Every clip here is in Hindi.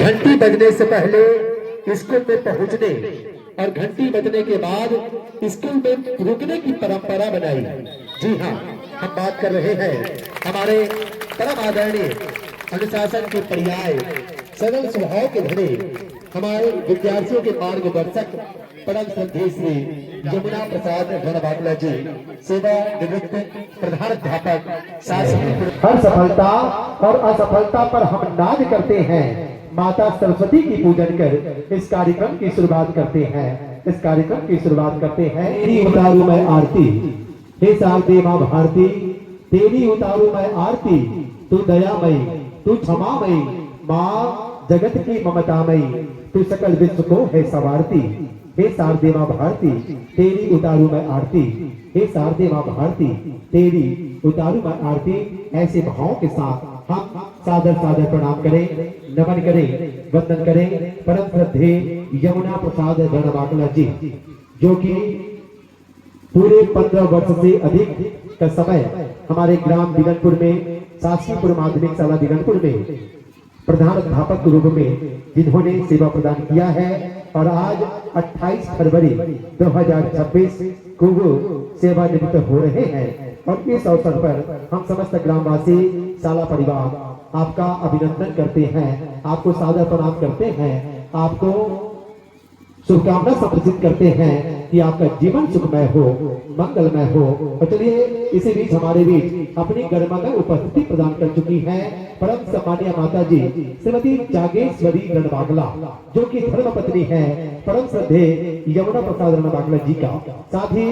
घंटी बजने से पहले स्कूल में पहुंचने और घंटी बजने के बाद स्कूल में रुकने की परंपरा बनाई। जी हाँ, हम बात कर रहे हैं हमारे परम आदरणीय अनुशासन के पर्याय सरल स्वभाव के धने हमारे विद्यार्थियों के मार्गदर्शक परम श्रद्धेय श्री यमुना प्रसाद रणबागला जी, सेवा निवृत्त प्रधानाध्यापक शासकीय। हर सफलता और असफलता पर हम नाज करते हैं, माता सरस्वती की पूजन कर इस कार्यक्रम की शुरुआत करते हैं। इस कार्यक्रम की शुरुआत करते हैं। तेरी उतारू मैं आरती, हे शारदे माँ भारती, तेरी उतारू मैं आरती, तू दयामयी, तू क्षमामयी, माँ जगत की ममतामयी, तू सकल विश्व को है संवारती। हे शारदे माँ भारती, तेरी उतारू मैं आरती, हे शारदे माँ भारती, तेरी उतारू मैं आरती। ऐसे भावों के साथ हम सादर सादर प्रणाम करें, नमन करें, वंदन करें परम श्रद्धेय यमुना प्रसाद रणबागला जी, जो कि पूरे 15 वर्ष से अधिक का समय हमारे ग्राम बिगनपुर में शासकीय माध्यमिक शाला बिगनपुर में प्रधान अध्यापक के रूप में जिन्होंने सेवा प्रदान किया है और आज 28 फरवरी 2026 को वो सेवानिवृत्त हो रहे हैं। और इस अवसर पर हम समस्त ग्रामवासी शाला परिवार आपका अभिनंदन करते हैं, आपको सादर प्रणाम करते हैं, आपको शुभकामना समर्पित करते हैं कि आपका जीवन सुखमय हो, मंगलमय हो। और चलिए इसी बीच हमारे बीच अपनी गरिमामय उपस्थिति प्रदान कर चुकी है परम सम्मानीय माता जी श्रीमती जागेश्वरी रणबागला, जो कि धर्मपत्नी है परम श्रद्धेय यमुना प्रसाद रणबागला जी का। साथ ही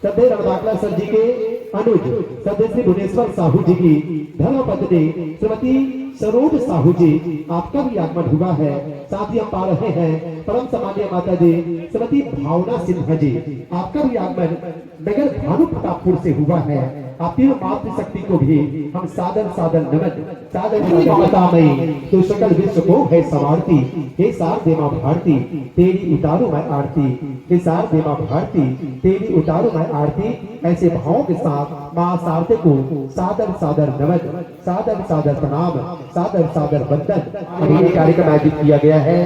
श्रद्धेय रणबागला सर जी के अनुज श्रद्धेय श्री भुवनेश्वर साहू जी की धर्मपत्नी श्रीमती सरोज साहू जी, आपका भी आगमन हुआ है। साथ ही हम पा रहे हैं परम सम्मानीय माता जी श्रीमती भावना सिन्हा जी, आपका भी आगमन नगर भानु प्रतापपुर से हुआ है। आपकी मातृशक्ति को भी हम सादर सादर नमन, सादर ममतामयी, तो सकल विश्व को है संवारती। हे शारदे माँ भारती, तेरी उतारू मैं आरती, हे शारदे माँ भारती, तेरी उतारू मैं आरती। ऐसे भावों के साथ माँ शारदे को सादर सादर नमन, सादर सादर प्रणाम, सादर सादर वंदन। अभी कार्यक्रम आयोजित किया गया है।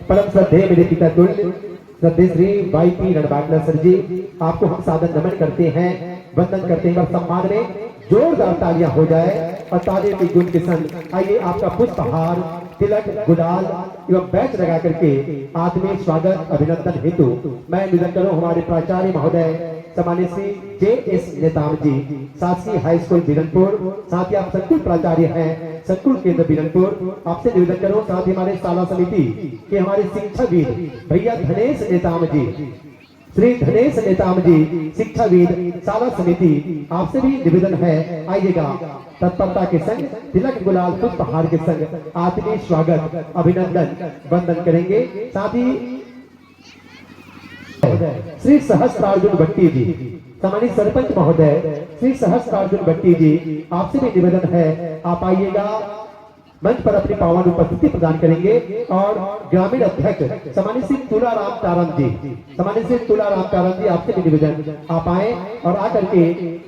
परम श्रद्धेय मेरे पिता तुल्य श्रद्धेय श्री वाईपी रणबागला सर जी, आपको हम सादर नमन करते हैं, वंदन करते हैं। और सम्मान में जोरदार तालियां हो जाए और तालियों की गूंज के संग आइए आपका पुष्पहार, तिलक, गुलाल एवं बैच लगा करके आत्मीय स्वागत अभिनंदन हेतु मैं निवेदन करूं हमारे प्राचार्य महोदय सम्मान्य श्री जे.एस. नेताम जी, शासकीय हाई स्कूल बिगनपुर, साथ ही आप संकुल प्राचार्य हैं संकुल केंद्र बिगनपुर, आपसे निवेदन करो। साथ ही हमारे शाला समिति के हमारे शिक्षाविद भैया धनेश नेताम जी, श्री धनेश नेताम जी शिक्षाविद शाला समिति, आपसे भी निवेदन है आइएगा तत्परता के संग तिलक, गुलाल, पुष्पहार के संग आत्मीय स्वागत अभिनंदन वंदन करेंगे। साथ ही श्री सहस्त्रार्जुन भट्टी जी, सम्मानित सरपंच महोदय श्री सहस्त्रार्जुन भट्टी जी, आपसे भी निवेदन है आप आइएगा मंच पर अपनी पावन उपस्थिति प्रदान करेंगे। और ग्रामीण अध्यक्ष सम्मानित श्री तुलाराम तारम जी, सम्मानित श्री तुलाराम तारम जी, आपसे भी निवेदन आप आए और आकर के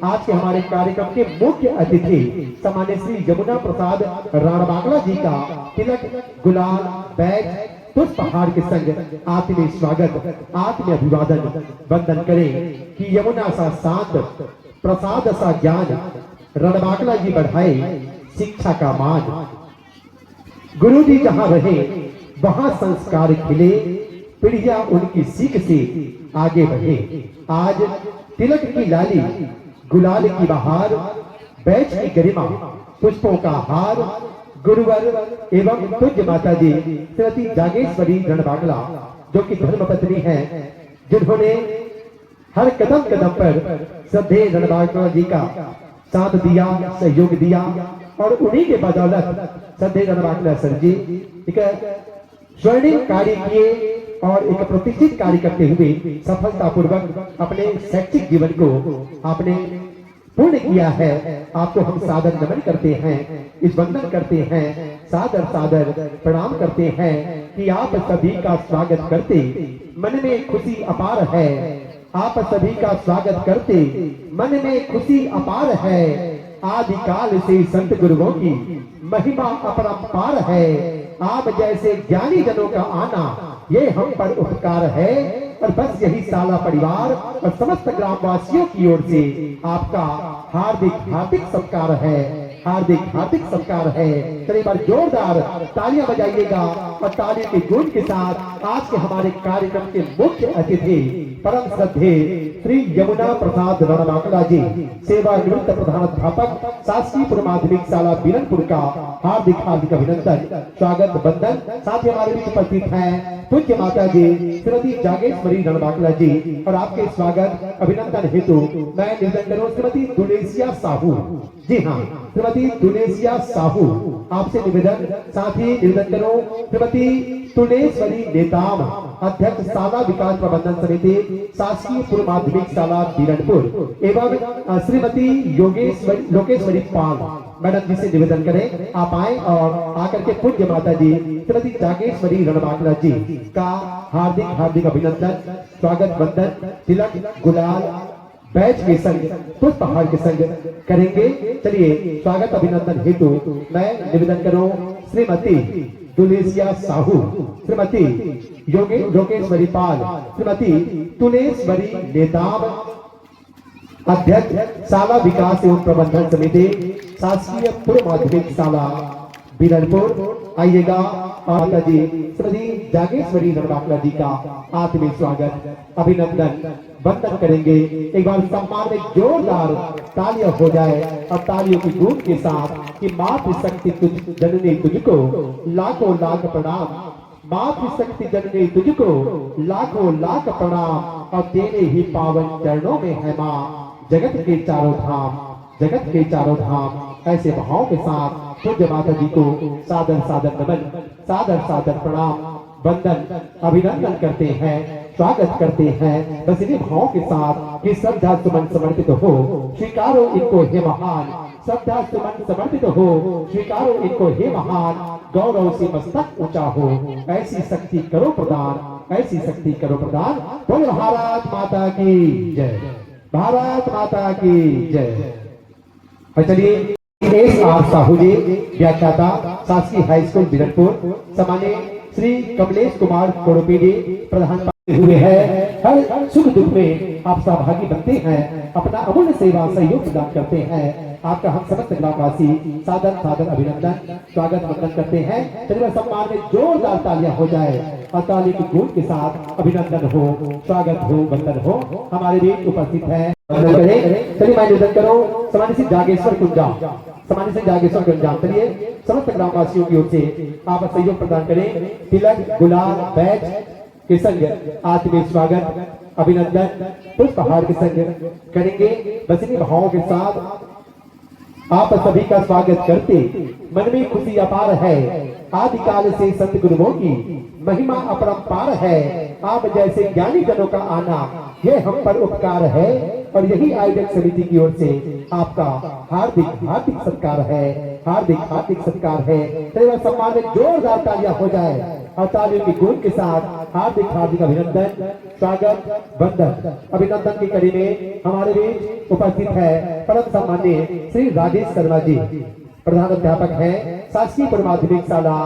आज के हमारे कार्यक्रम के मुख्य अतिथि सम्मानित श्री यमुना प्रसाद रणबागला जी का तिलक, गुलाल, बैच, पुष्पहार के संग आत्मीय स्वागत, आत्मीय अभिवादन वंदन करें कि यमुना सा शांत, प्रसाद सा ज्ञान, रणबागला जी बढ़ाए शिक्षा का मान। गुरु जी जहां रहे वहां संस्कार खिले, पीढ़ियां उनकी सीख से आगे बढ़े। आज तिलक की लाली, गुलाल की बहार, बैच की गरिमा, पुष्पों का हार, गुरुवर एवं पूज्य माता जी श्रीमती जागेश्वरी रणबागला, जो कि धर्मपत्नी हैं, जिन्होंने हर कदम कदम पर श्रद्धेय रणबागला जी का साथ दिया, सहयोग दिया और उन्हीं के बदौलत श्रद्धेय रणबागला सर जी एक स्वर्णिम कार्य किए और एक प्रतिष्ठित कार्य करते हुए सफलतापूर्वक अपने शैक्षिक जीवन को आपने पूर्ण किया है। आपको हम सादर नमन करते हैं, इस वंदन करते हैं, सादर सादर प्रणाम करते हैं कि आप सभी का स्वागत करते मन में खुशी अपार है। आप सभी का स्वागत करते मन में खुशी अपार है। आदिकाल से संत गुरुओं की महिमा अपरंपार है। आप जैसे ज्ञानी जनों का आना ये हम पर उपकार है। और बस यही साला परिवार और समस्त ग्रामवासियों की ओर से आपका हार्दिक हार्दिक सत्कार है, हार्दिक हार्दिक सत्कार है। चलिए बार जोरदार तालियां बजाइएगा और तालियों के गूंज के साथ आज के हमारे कार्यक्रम के मुख्य अतिथि परम श्रद्धे श्री यमुना प्रसाद रणमाकला जी, सेवानिवृत्त प्रधानाध्यापक शासकीय पूर्व माध्यमिक शाला बीरनपुर का हार्दिक हार्दिक अभिनंदन, स्वागत, वंदन। साथ ही हमारे बीच उपस्थित हैं पूज्य माता जी श्रीमती जागेश्वरी रणमाकला जी और आपके स्वागत अभिनंदन हेतु मैं निवेदन करूं श्रीमती दुलेसिया साहू, जी हाँ श्रीमती दुलेसिया साहू आपसे निवेदन, साथ ही निवेदन करो श्रीमती तुलेश्वरी नेताम अध्यक्ष शाला विकास प्रबंधन समिति शासकीय पूर्व माध्यमिक शाला बीरनपुर एवं श्रीमती लोकेश्वरी पाल मैडम जी से निवेदन करें आप आए और आकर के पूज्य माता जी श्रीमती जागेश्वरी रणमाकला जी का हार्दिक हार्दिक अभिनंदन, स्वागत, वंदन, तिलक, गुलाल, बैच के संग, पुष्पहार के संग करेंगे। चलिए स्वागत अभिनंदन हेतु मैं निवेदन करूं श्रीमती दुलेसिया साहू, श्रीमती लोकेश्वरी पाल, श्रीमती तुलेश्वरी नेताम अध्यक्ष शाला विकास एवं प्रबंधन समिति शासकीय पूर्व माध्यमिक शाला बीरनपुर आइएगा और जी श्रीमती जागेश्वरी रणमाकला जी का आत्मीय स्वागत अभिनंदन वंदन करेंगे। एक बार सम्मान में जोरदार तालियां हो जाए और तालियों की गूंज के साथ कि मातृशक्ति तुझ जननी तुझको लाखों लाख प्रणाम, मातृशक्ति जननी तुझको लाखों लाख प्रणाम और तेरे ही पावन चरणों में है माँ जगत के चारों धाम, जगत के चारों धाम। ऐसे भावों के साथ पूज्य माता जी को सादर सादर नमन, सादर सादर प्रणाम, वंदन, अभिनंदन करते हैं, स्वागत करते हैं। बस इन्हीं भावों के साथ कि श्रद्धा सुमन समर्पित हो, स्वीकारो इनको हे महान, श्रद्धा सुमन समर्पित हो, स्वीकारो इनको हे महान, गौरव से मस्तक ऊंचा हो, ऐसी शक्ति करो प्रदान, ऐसी शक्ति करो प्रदान। बोल भारत माता की जय, भारत माता की जय। और चलिए एस.आर. साहू जी व्याख्याता शासकीय हाई स्कूल बीरनपुर, सामान्य श्री कमलेश कुमार कोड़पी जी प्रधान हुए हैं। हर सुख दुख में आप सहभागी बनते हैं, अपना अमूल्य सेवा सहयोग प्रदान करते हैं। आपका हम समस्त ग्रामवासी सादर सादर अभिनंदन, स्वागत, वंदन करते हैं। चलिए सम्मान में जोरदार तालियां हो जाए और ताली की गूंज के साथ अभिनंदन हो, स्वागत हो, वंदन हो। हमारे बीच उपस्थित है चलिए मैं निवेदन करूं सामान्य से जागेश्वर कुंजाम, सामान्य से जागेश्वर कुंजाम। चलिए समस्त ग्रामवासियों की ओर से आप सहयोग प्रदान करें, तिलक, गुलाल, बैच के संग आत्मीय स्वागत अभिनंदन पुष्पहार के संग करेंगे। बस इन्हीं भावों के साथ आप सभी का स्वागत करते मन में खुशी अपार है, आदिकाल से संत गुरुओं की महिमा अपरंपार है। आप जैसे ज्ञानी जनों का आना ये हम पर उपकार है और यही आयोजक समिति की ओर से आपका हार्दिक हार्दिक सत्कार है, हार्दिक हार्दिक सत्कार है। चलिए सम्मान में जोरदार तालियां हो जाए और तालियों की गूंज के साथ हार्दिक हार्दिक अभिनंदन, स्वागत, वंदन। अभिनंदन की कड़ी में हमारे बीच उपस्थित है परम सम्माननीय श्री राजेश शर्मा जी, प्रधान अध्यापक है शासकीय पूर्व माध्यमिक शाला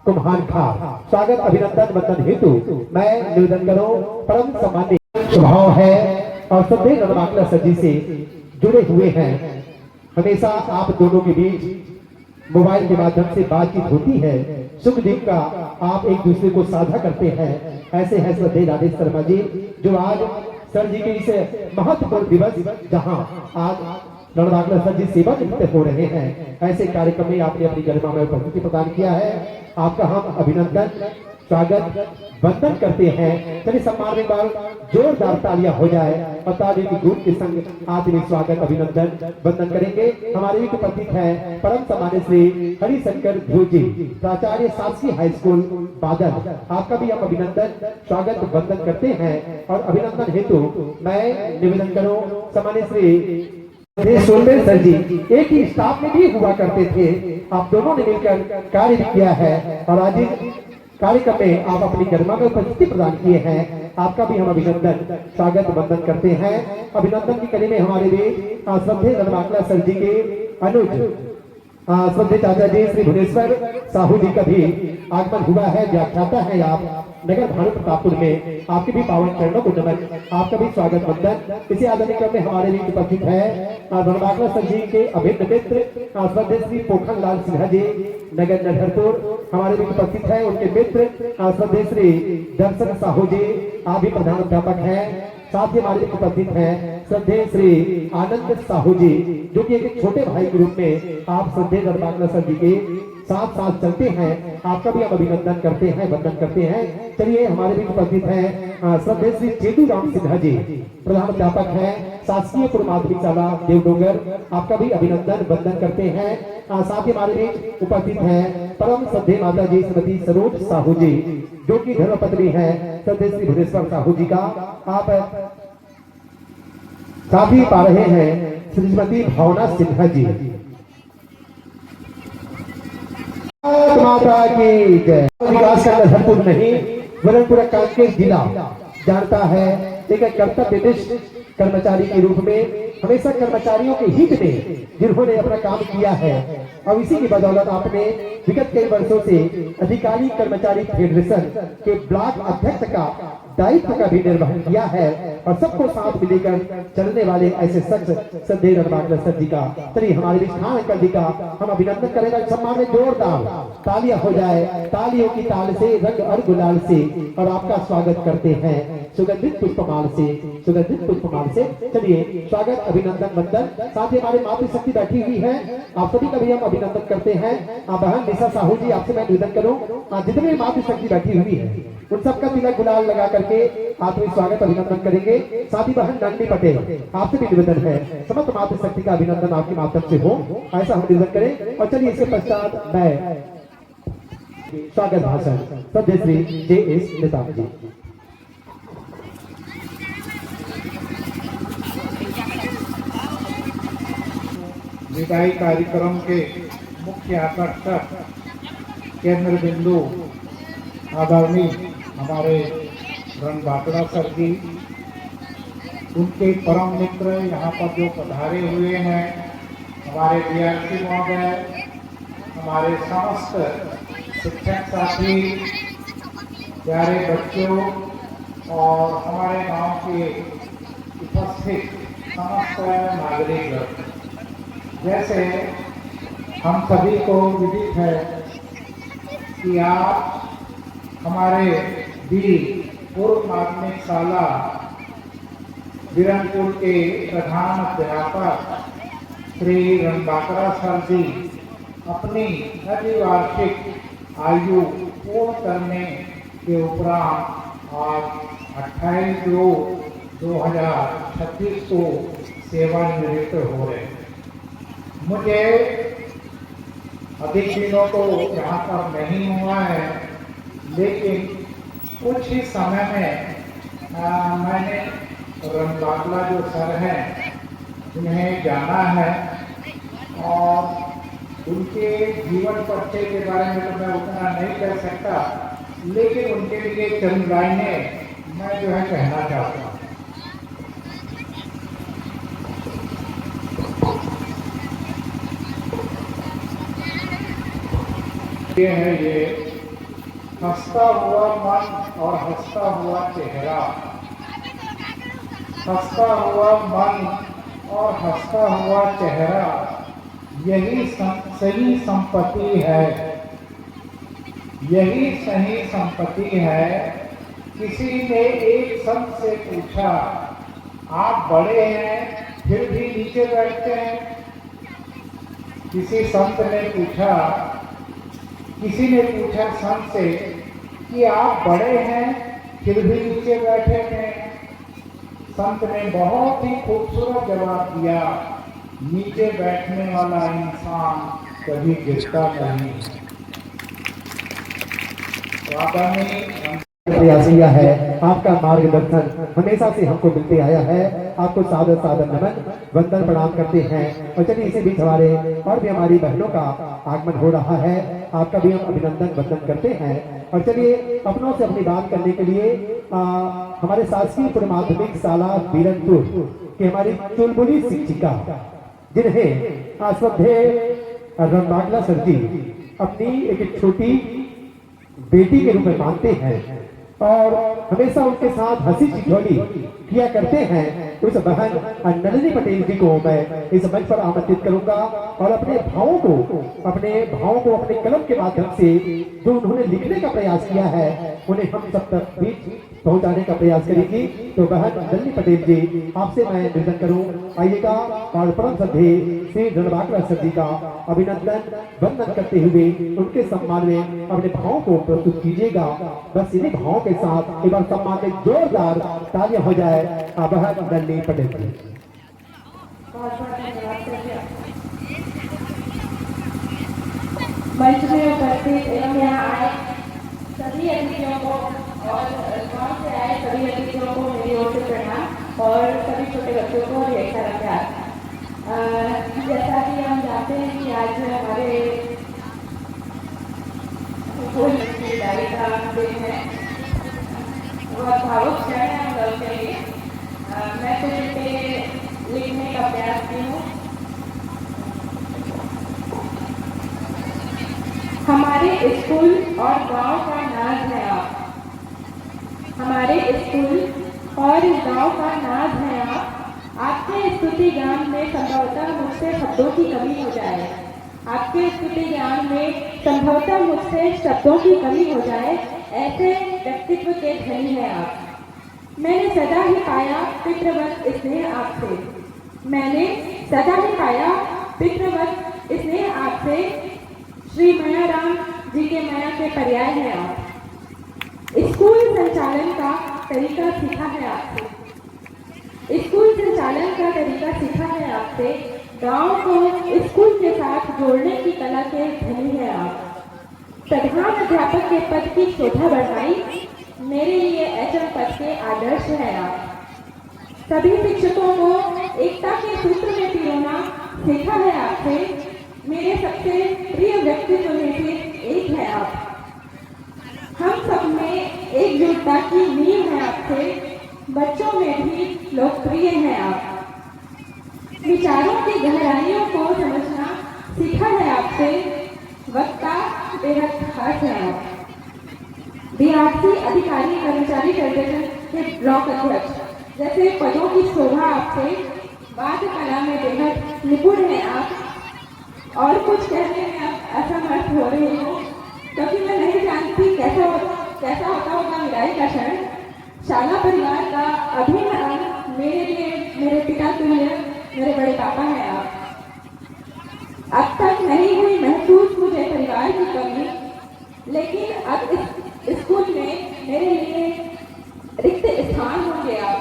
कुम्हान खा। स्वागत अभिनंदन वंदन हेतु मैं निवेदन करूं परम सम्माननीय स्वभाव है और सभी रणमाकला सर जी से जुड़े हुए हैं। हमेशा आप दोनों के बीच मोबाइल के माध्यम से बातचीत होती है, सुख दुख का आप एक दूसरे को साझा करते हैं। ऐसे हैं श्रद्धेय राजेश शर्मा जी जो आज सर जी के इस महत्वपूर्ण दिवस जहां आज रणमाकला सर जी सेवा निवृत्त हो रहे हैं, ऐसे कार्यक्रम में आपने अपनी गरिमा में उपस्थिति प्रदान किया है। आपका हम अभिनंदन, स्वागत, वंदन करते हैं। चलिए सम्मान में बार जोरदार तालियां हो जाए और तालियों की गूंज के संग आत्मीय स्वागत अभिनंदन वंदन करेंगे। हमारे भी उपस्थित है परम सम्मानित श्री हरिशंकर ध्रुव जी, प्राचार्य शासकीय हाई स्कूल बादल। आपका भी हम अभिनंदन, स्वागत, वंदन करते हैं और अभिनंदन हेतु मैं निवेदन करूं सम्मानित श्री सोलमेल सर जी, एक ही स्टाफ में भी हुआ करते थे, आप दोनों ने मिलकर कार्य किया है और आज कार्यक्रम में आप अपनी गरिमा में उपस्थिति प्रदान किए हैं। आपका भी हम अभिनंदन, स्वागत, वंदन करते हैं। अभिनंदन की कड़ी में हमारे बीच श्रद्धेय रणमाकला सर जी के अनुज श्रद्धेय चाचा जी श्री भुवनेश्वर साहू जी का भी आगमन हुआ है। व्याख्याता है आप नगर भानु प्रतापपुर में, आपके भी पावन चरणों को नमन, आपका भी स्वागत वंदन। इसी आदरणीय क्रम में हमारे बीच उपस्थित है रणबांकला सर जी के अभिन्न मित्र श्रद्धेय श्री पोखन लाल सिन्हा जी नगर नरहरपुर हमारे बीच उपस्थित है। उनके मित्र श्रद्धेय श्री दर्शन साहू जी, आप भी प्रधान अध्यापक हैं। साथ ही हमारे बीच उपस्थित हैं श्रद्धेय श्री आनंद साहू जी, जो कि एक छोटे भाई के रूप में आप श्रद्धेय रणबांकला सर जी के साथ साथ चलते हैं। आपका भी हम अभिनंदन करते हैं, वंदन करते हैं। चलिए हमारे बीच उपस्थित हैं श्रद्धेय श्री चेतू राम सिन्हा जी, प्रधान अध्यापक हैं शासकीय पूर्व माध्यमिक शाला देवडोंगर, आपका भी अभिनंदन वंदन करते हैं। साथ ही हमारे बीच उपस्थित हैं परम श्रद्धेय माता जी श्रीमती सरोज साहू जी, जो कि धर्मपत्नी है श्रद्धेय श्री भुवनेश्वर साहू जी का। आप साथ ही पा रहे हैं श्रीमती भावना सिन्हा जी। माता की जय। विकास का नरहरपुर नहीं वरन पूरा कांकेर जिला जानता है एक कर्तव्यनिष्ठ कर्मचारी के रूप में, हमेशा कर्मचारियों के हित में जिन्होंने अपना काम किया है, और इसी की बदौलत आपने विगत कई वर्षों से अधिकारी कर्मचारी फेडरेशन के ब्लॉक अध्यक्ष का दायित्व का भी निर्वहन किया है, और सबको साथ मिलकर चलने वाले ऐसे शख्स श्रद्धेय रणबांकला सर जी का। चलिए हमारे बीच खान अंकल जी का हम अभिनंदन करेंगे। सम्मान में जोरदार तालियां हो जाए, तालियों की ताल से, रंग और गुलाल से, और आपका स्वागत करते हैं सुगंधित पुष्पमाल से, सुगंधित पुष्पमाल से। चलिए स्वागत अभिनंदन वंदन। साथ ही हमारे मातृशक्ति बैठी हुई है, आप सभी का भी हम अभिनंदन करते हैं। बहन निशा साहू जी, आपसे मैं निवेदन करूं जितने भी मातृशक्ति बैठी हुई है उन सबका तिलक गुलाल लगा करके आप भी स्वागत अभिनंदन करेंगे। साथ ही बहन नंदी पटेल, आपसे भी निवेदन है समस्त मातृशक्ति का अभिनंदन आपके माध्यम से हो, ऐसा हम निवेदन करें। और चलिए इसके पश्चात मैं स्वागत भाषण श्रद्धेय श्री जे.एस. निताब जी। विदाई कार्यक्रम के मुख्य आकर्षक केंद्र बिंदु आदरणीय हमारे रणबांकला सर जी, उनके परम मित्र यहाँ पर जो पधारे हुए हैं, हमारे बीआरसी महोदय, हमारे समस्त शिक्षक साथी, प्यारे बच्चों और हमारे गांव के उपस्थित समस्त नागरिक, जैसे हम सभी को विदित है कि आप हमारे पूर्व माध्यमिक शाला बिरनपुर के प्रधान अध्यापक श्री रणबांकला सर जी अपनी अर्धवार्षिक आयु पूर्ण करने के उपरांत आज 28/2/2026 को सेवानिवृत्त हो रहे हैं। मुझे अधिक दिनों तो यहाँ पर नहीं हुआ है, लेकिन कुछ ही समय में मैंने रणबांकला जो सर हैं उन्हें जाना है, और उनके जीवन परिचय के बारे में तो मैं उतना नहीं कह सकता, लेकिन उनके लिए चंद लाइनें मैं जो है कहना चाहता हूँ। ये है ये हंसता हुआ मन और हंसता हुआ चेहरा, हंसता हुआ मन और हंसता हुआ चेहरा, यही सही संपत्ति है, यही सही संपत्ति है। किसी ने एक संत से पूछा, आप बड़े हैं फिर भी नीचे बैठते हैं। किसी संत ने पूछा, किसी ने पूछा संत से कि आप बड़े हैं फिर भी नीचे बैठे हैं। संत ने बहुत ही खूबसूरत जवाब दिया, नीचे बैठने वाला इंसान कभी गिरता नहीं। प्रयास किया है, आपका मार्गदर्शन हमेशा से हमको मिलते आया है। आपको सादर सादर नमन वंदन प्रणाम करते हैं। और चलिए इसी बीच हमारे और भी हमारी बहनों का आगमन हो रहा है, आपका भी हम अभिनंदन वंदन करते हैं। और चलिए अपनों से अपनी बात करने के लिए हमारे शासकीय पूर्व माध्यमिक शाला बीरनपुर की हमारी चुलबुली शिक्षिका, जिन्हें श्रद्धेय रणबागला सर जी अपनी एक छोटी बेटी के रूप में मानते हैं और हमेशा उनके साथ हंसी ठिठोली किया करते हैं। उस बहन नलिनी पटेल जी को मैं इस मंच पर आमंत्रित करूंगा और अपने भावों को अपने कलम के माध्यम से जो उन्होंने लिखने का प्रयास किया है उन्हें हम सब तक बीच पहुंचाने का प्रयास करेंगी। तो बहन नलिनी पटेल जी आपसे मैं निवेदन करूं, आइएगा और परम श्रद्धेय श्री रणबागला सर जी का अभिनंदन वंदन करते हुए उनके सम्मान में अपने भावों को प्रस्तुत कीजिएगा। बस इन्हीं भावों के साथ एक बार सम्मान में जोरदार तालियां हो जाए। बहन नलिनी पटेल जी। मंच में उपस्थित एवं यहाँ आए सभी अतिथियों को और गांव से आए सभी अतिथियों को मेरी ओर से प्रणाम और सभी छोटे बच्चों को ढेर सारा प्यार। जैसा कि हम जानते हैं कि आज हमारे विदाई का दिन है, बहुत भावुक क्षण है हम लोग के लिए। मैं कुछ इसे लिखने का प्रयास की हूँ। हमारे स्कूल और गांव का नाज है आप, हमारे स्कूल और इस गांव का नाज है आप। आपके स्तुति ज्ञान में संभवतः मुझसे शब्दों की कमी हो जाए, आपके स्तुति ज्ञान में संभवतः मुझसे शब्दों की कमी हो जाए, ऐसे व्यक्तित्व के धनी हैं आप। मैंने सदा ही पाया पितृवत स्नेह आपसे, मैंने सदा ही पाया पितृवत स्नेह आपसे। श्री मयाराम जी के माया के पर्याय है आप। स्कूल संचालन का तरीका सीखा है आपसे, स्कूल संचालन का तरीका सीखा है आपसे। गांव को स्कूल के साथ जोड़ने की कला के धनी है आप। प्रधान अध्यापक के पद की शोभा बढ़ाई, मेरे लिए एचएम पद के आदर्श है आप। सभी शिक्षकों को एकता के सूत्र में पिरोना सीखा है आपसे, मेरे सबसे प्रिय व्यक्तित्व में से एक है आप। हम सब में एकजुटता की नींव है आपसे, बच्चों में भी लोकप्रिय हैं आप। विचारों की गहराइयों को समझना सीखा है आपसे, वक्ता बेहद खास है आप। बीआरसी अधिकारी कर्मचारी फेडरेशन के ब्लॉक अध्यक्ष जैसे पदों की शोभा आपसे, वाद्य कला में बेहद निपुण है आप। और कुछ कहने में अब असमर्थ हो रही हूँ क्योंकि मैं नहीं जानती कैसा होता होगा विदाई का क्षण। शाला परिवार का अभिन्न अंग मेरे लिए मेरे पिता तुल्य मेरे बड़े पापा हैं आप। अब तक नहीं हुई महसूस मुझे परिवार की कमी, लेकिन अब इस स्कूल में मेरे लिए रिक्त स्थान होंगे आप।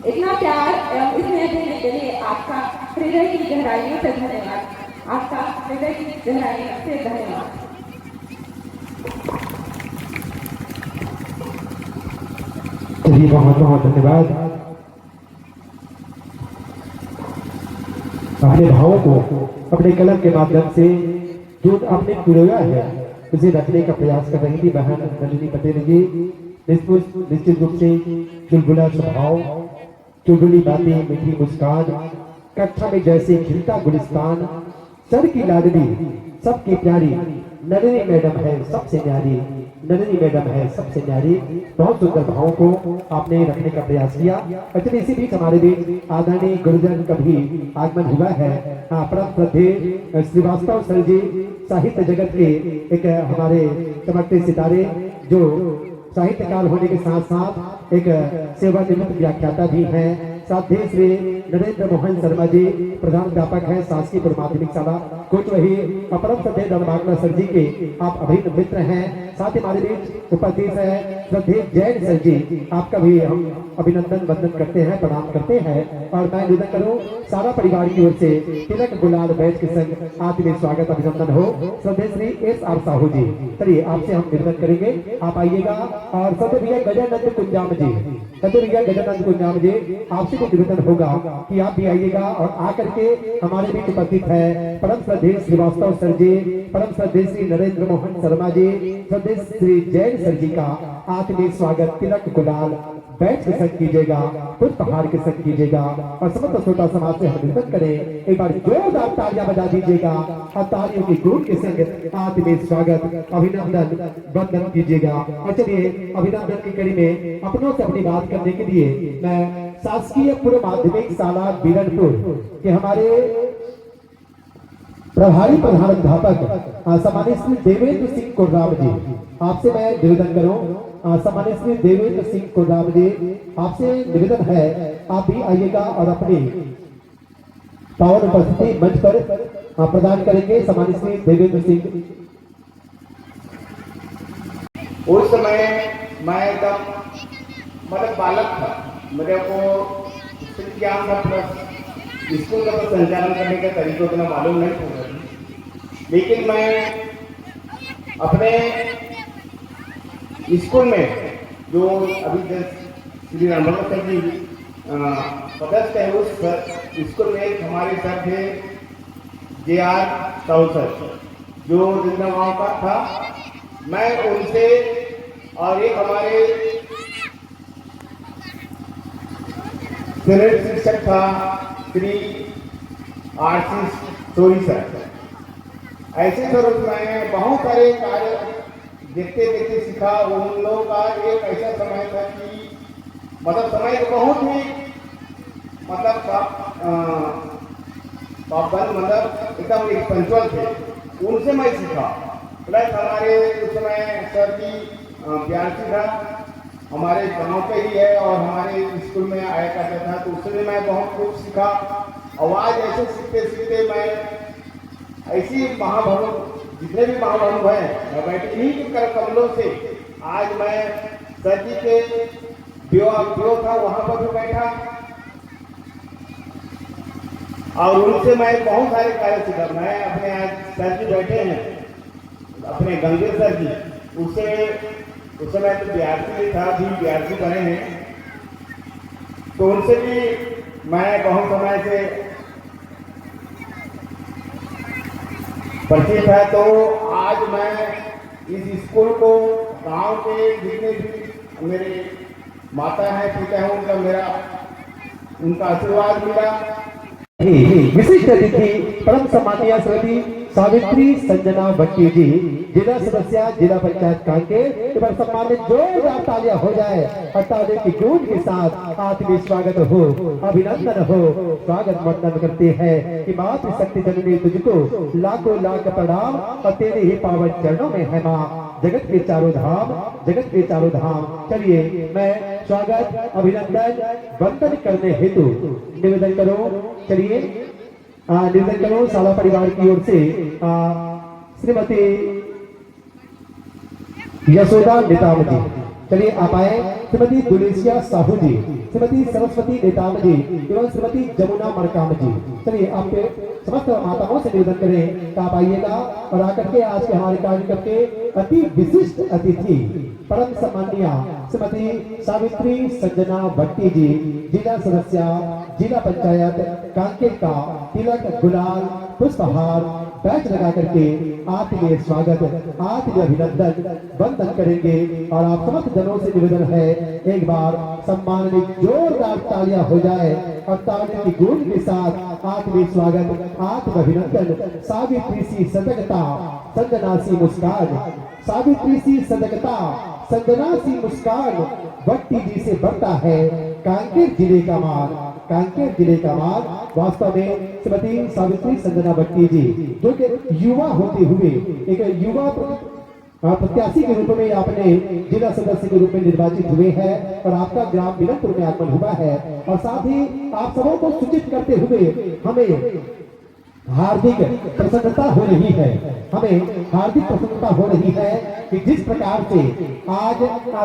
इतना प्यार एवं स्नेह देने के लिए आपका हृदय की गहराइयों से धन्यवाद, आपका हृदय की गहराइयों से धन्यवाद। चलिए बहुत बहुत धन्यवाद। अपने भावों को अपने कलम के माध्यम से जो आपने पिरोया है उसे रखने का प्रयास कर रही थी बहन नलिनी पटेल जी। निश्चित रूप से चुलबुला स्वभाव, चुलबुली बातें, मीठी मुस्कान, कक्षा में जैसे खिलता गुलिस्तान, सर की लाडली सबकी प्यारी नलिनी मैडम है सबसे न्यारी, नलिनी मैडम है सबसे न्यारी। बहुत सुंदर भावों को आपने रखने का प्रयास किया। अच्छा, इसी बीच हमारे बीच आदरणीय गुरुजन का भी आगमन हुआ है। परम श्रद्धेय श्रीवास्तव सर जी साहित्य जगत के एक हमारे चमकते सितारे, जो साहित्यकार होने के साथ साथ एक सेवानिवृत्त व्याख्याता भी हैं। साथ ही श्री नरेंद्र मोहन शर्मा जी प्रधानाध्यापक हैं शासकीय पूर्व माध्यमिक शाला कुछ वही परम श्रद्धेय रणबागला सर जी के आप अभिन्न मित्र हैं। साथ ही हमारे बीच उपस्थित है श्रद्धेय जैन सर जी, आपका भी हम अभिनंदन वंदन करते हैं, प्रणाम करते हैं। और मैं निवेदन करूं सारा परिवार की ओर से तिलक गुलाल बैच के संग आत्मीय स्वागत अभिनंदन हो श्रद्धेय श्री SR साहू जी। चलिए आपसे हम निवेदन करेंगे, आप आइएगा। और सत्य भैया गजानंद कुंजाम जी, सत्य भैया गजानंद कुंजाम जी, आपसे भी निवेदन होगा कि आप भी आइएगा और आकर के हमारे बीच उपस्थित है परम श्रद्धेय श्रीवास्तव सर जी, परम श्रद्धेय श्री नरेंद्र मोहन शर्मा जी, श्रद्धेय श्री जैन सर जी का आत्मीय स्वागत तिलक गुलाल बैठ के संग कीजिएगा, पुष्पहार के संग कीजिएगा और समस्त श्रोता समाज से हम निवेदन करें एक बार जोरदार तालियां बजा दीजिएगा और तालियों की गूंज के संग आत्मीय स्वागत अभिनंदन वंदन कीजिएगा। और चलिए अभिनंदन की कड़ी में अपनों से अपनी बात करने के लिए मैं शासकीय पूर्व माध्यमिक शाला बीरनपुर के हमारे प्रभारी प्रधानाध्यापक सम्मानित श्री देवेंद्र सिंह कुर्राम जी, आपसे मैं निवेदन करूं, सम्मानित श्री देवेंद्र सिंह कुर्राम जी, आपसे निवेदन है आप भी आइएगा और अपनी पावन उपस्थिति मंच पर प्रदान करेंगे। सम्मानित श्री देवेंद्र सिंह। उस समय मैं एकदम मतलब बालक था, मेरे को ज्ञान था प्लस स्कूल का संचालन करने का तरीका उतना मालूम नहीं था, लेकिन मैं अपने स्कूल में जो अभी श्री रामबल्लभ सर जी पदस्थ है, उस स्कूल में एक हमारे सर थे JR साहू सर, जो जिंदा गाँव का था। मैं उनसे और एक हमारे सीनियर शिक्षक था श्री RC सोरी सर, ऐसे स्वरूप में बहुत सारे कार्य देखते देखते सीखा। उन लोगों का एक ऐसा समय था कि मतलब समय बहुत ही मतलब पाबंद मतलब एकदम एक पंचुअल थे, उनसे मैं सीखा। प्लस हमारे उस समय सर जी प्यारसी था, हमारे गांव के ही है और हमारे स्कूल में आया करता था, तो उससे मैं बहुत कुछ सीखा। आवाज ऐसे सीखते सीखते मैं ऐसी महाभव जितने भी महाभव हैं मैं बैठे इन्हीं के कर कमलों से आज मैं सर जी के ब्यो था वहां पर भी बैठा और उनसे मैं बहुत सारे कार्य सीखा। मैं अपने आज सर जी बैठे हैं अपने गंगेश सर जी, उससे उस समय तो BRC था, भी BRC बने हैं, तो उनसे भी मैं बहुत समय से परिचित है। तो आज मैं इस स्कूल को गांव के जितने भी मेरे माता हैं पिता हैं उनका आशीर्वाद मिला। विशिष्ट अतिथि परम सम्मानीय श्रीमती सावित्री संजना भट्टी जी, जिला सदस्य जिला पंचायत कांकेर, एक बार सम्मानित जोरदार तालियां हो जाए और तालियों की गूंज के साथ आत्मीय स्वागत हो, अभिनंदन हो, स्वागत वंदन करते हैं कि मातृ शक्ति जननी तुझको लाखों लाख प्रणाम और तेरे ही पावन चरणों में है माँ जगत के चारों धाम, जगत के चारों धाम। चलिए मैं स्वागत अभिनंदन वंदन करने हेतु निवेदन करूं, चलिए निवेदन करो शाला परिवार की ओर से श्रीमती यशोदा नेताम जी, चलिए आप आए, श्रीमती दुलेशिया साहू जी, श्रीमती सरस्वती नेताम जी एवं श्रीमती जमुना मरकाम जी। चलिए आपके समस्त माताओं से निवेदन करें कि आप आइएगा और आकर के आज के हमारे कार्यक्रम के अति विशिष्ट अतिथि परम सम्मानीय श्रीमती सावित्री संजना भट्टी जी, जिला सदस्य जिला पंचायत कांकेर का तिलक गुलाल पुष्पहार बैच लगा करके आत्मीय स्वागत आत्मीय अभिनंदन वंदन करेंगे। और आप समस्त जनों से निवेदन है एक बार सम्मानित जोरदार तालियां हो जाए और तालियों की गूंज के साथ आत्मीय स्वागत आत्म अभिनंदन। सावित्री सी सजगता संजना सी मुस्कान, सावित्री सी सजगता संजना सी मुस्कान, भट्टी जी से बढ़ता है कांकेर जिले का मान, कांकेर जिले का मान। वास्तव में श्रीमती सावित्री संजना भट्टी जी जो कि युवा होते हुए एक युवा प्रत्याशी के रूप में आपने जिला सदस्य के रूप में निर्वाचित हुए हैं और आपका ग्राम बीरनपुर में आगमन हुआ है। और साथ ही आप सबों को सूचित करते हुए हमें हार्दिक प्रसन्नता हो रही है, हमें हार्दिक प्रसन्नता हो रही है कि जिस प्रकार से आज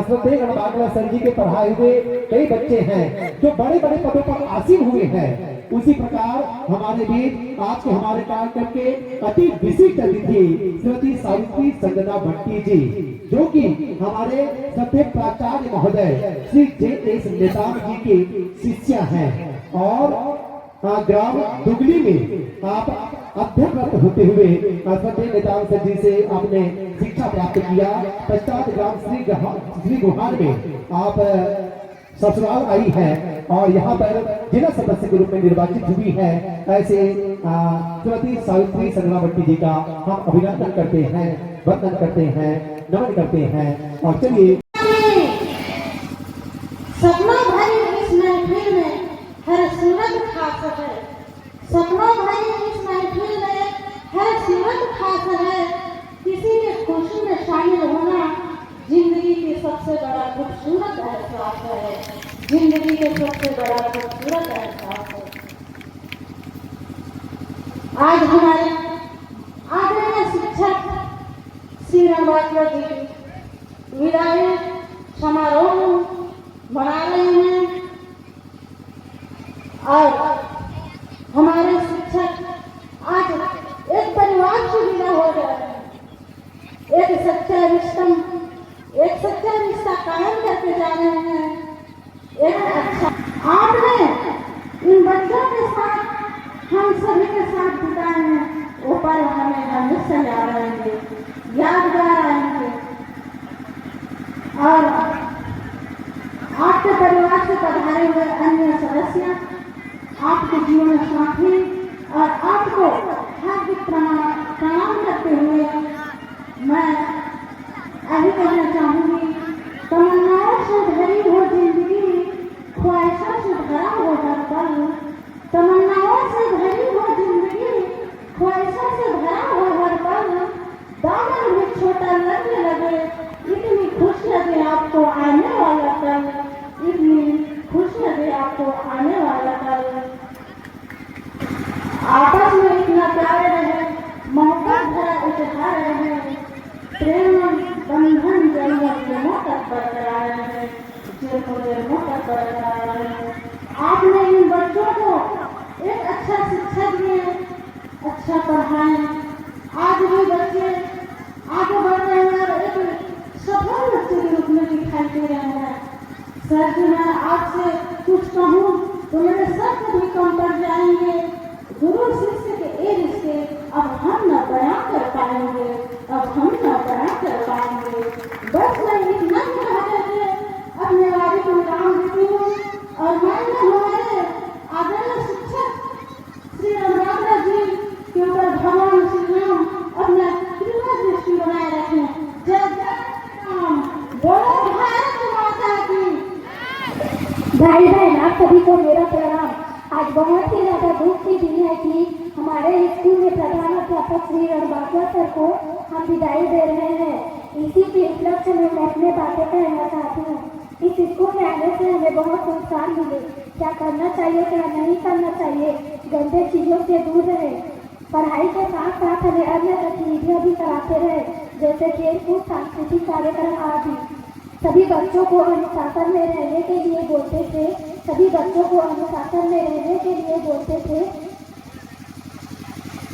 श्रद्धेय गणमान्य सर जी के पढ़ाए हुए कई बच्चे हैं जो बड़े बड़े पदों पर आसीन हुए हैं, उसी प्रकार हमारे बीच आज के हमारे कार्यक्रम के अति विशिष्ट अतिथि श्रीमती सावित्री संजना भट्टी जी जो कि हमारे श्रद्धेय प्राचार्य महोदय श्री JS नेताम जी के शिष्या हैं और ग्राम दुगली में आप अध्यक्ष होते हुए स्वर्गीय नितान सर जी से आपने शिक्षा प्राप्त किया। पश्चात ग्राम श्री गुहान में आप ससुराल आई है और यहाँ पर जिला सदस्य के रूप में निर्वाचित हुई है। ऐसे श्रीमती सावित्री संग्रामवती जी का हम अभिनंदन करते हैं, वंदन करते हैं, नमन करते हैं। और चलिए सपनों भरी इस महफिल में हर सूरत खास है, सपनों भरी इस महफिल में हर सूरत खास है। किसी के खुशी में शामिल होना जिंदगी की सबसे बड़ा खूबसूरत एहसास है, जिंदगी के सबसे बड़ा खूबसूरत एहसास है। आज हमारे आदरणीय शिक्षक श्री रामबाटला जी विदाई समारोह मना रहे हैं और हमारे शिक्षक आज एक परिवार से विदा हो गए हैं। एक सच्चा रिश्ता कायम करके जा रहे हैं। एक अच्छा आपने इन बच्चों के साथ हम सभी के साथ बिताए हैं, वो पल हमें हमेशा याद रहेंगे, यादगार रहेंगे। और आपके परिवार से पधारे हुए अन्य सदस्य, आपके जीवन साथी और आपको हार्दिक प्रणाम करते हुए मैं यही कहना चाहूंगी, तमन्नाओं से भरी हो जिंदगी, ख्वाहिशों से भरा हो हर पल। तमन्नाओं से भरी हो जिंदगी, ख्वाहिशों से भरा हो हर पल। दामन भी छोटा लगने लगे, इतनी खुश लगे आपको आने वाला कल, इतनी खुश लगे आपको आने वाला कल। आपस में इतना प्यार रहे, मोहब्बत भरा इतिहार रहे, प्रेम बंधन जन्मों तक बरकरार रहे, जन्मों तक बरकरार रहे। आपने इन बच्चों को एक अच्छा शिक्षा दिए, अच्छा पढ़ाए। आज भी बच्चे आगे बढ़ रहे हैं और एक सफल बच्चे के रूप में दिखाई दे रहे हैं। सर जी मैं आपसे कुछ कहूँ तो मेरे शब्द भी कम पड़ जाएंगे। गुरु शिष्य के ये रिश्ते अब हम न बयां कर पाएंगे, अब हम न बयां कर पाएंगे। बस मैं इतना ही कहकर अपने वादी को विराम देती हूँ और मैं हमारे आदरणीय शिक्षक श्री रामबाटला जी के ऊपर भगवान श्री राम अपना कृपा दृष्टि बनाए रखें। जय जय राम, बोलो भारत माता की। भाई बहन आप सभी को मेरा प्रणाम। आज बहुत ही ज्यादा दुख की दिन है कि हमारे स्कूल में प्रधानाध्यापक श्री रामबाटला सर को हम विदाई दे रहे हैं। इसी के उपलक्ष्य में मैं अपने बातें कहना चाहती हूँ। इस स्कूल में आने से हमें बहुत नुकसान मिले। क्या करना चाहिए, क्या नहीं करना चाहिए, गंदे चीजों से दूर रहे। पढ़ाई के साथ साथ हमें अन्य गतिविधियाँ भी कराते रहे, जैसे खेलकूद, सांस्कृतिक कार्यक्रम आदि। सभी बच्चों को अनुशासन में रहने के लिए बोलते थे, सभी बच्चों को अनुशासन में रहने के लिए बोलते थे।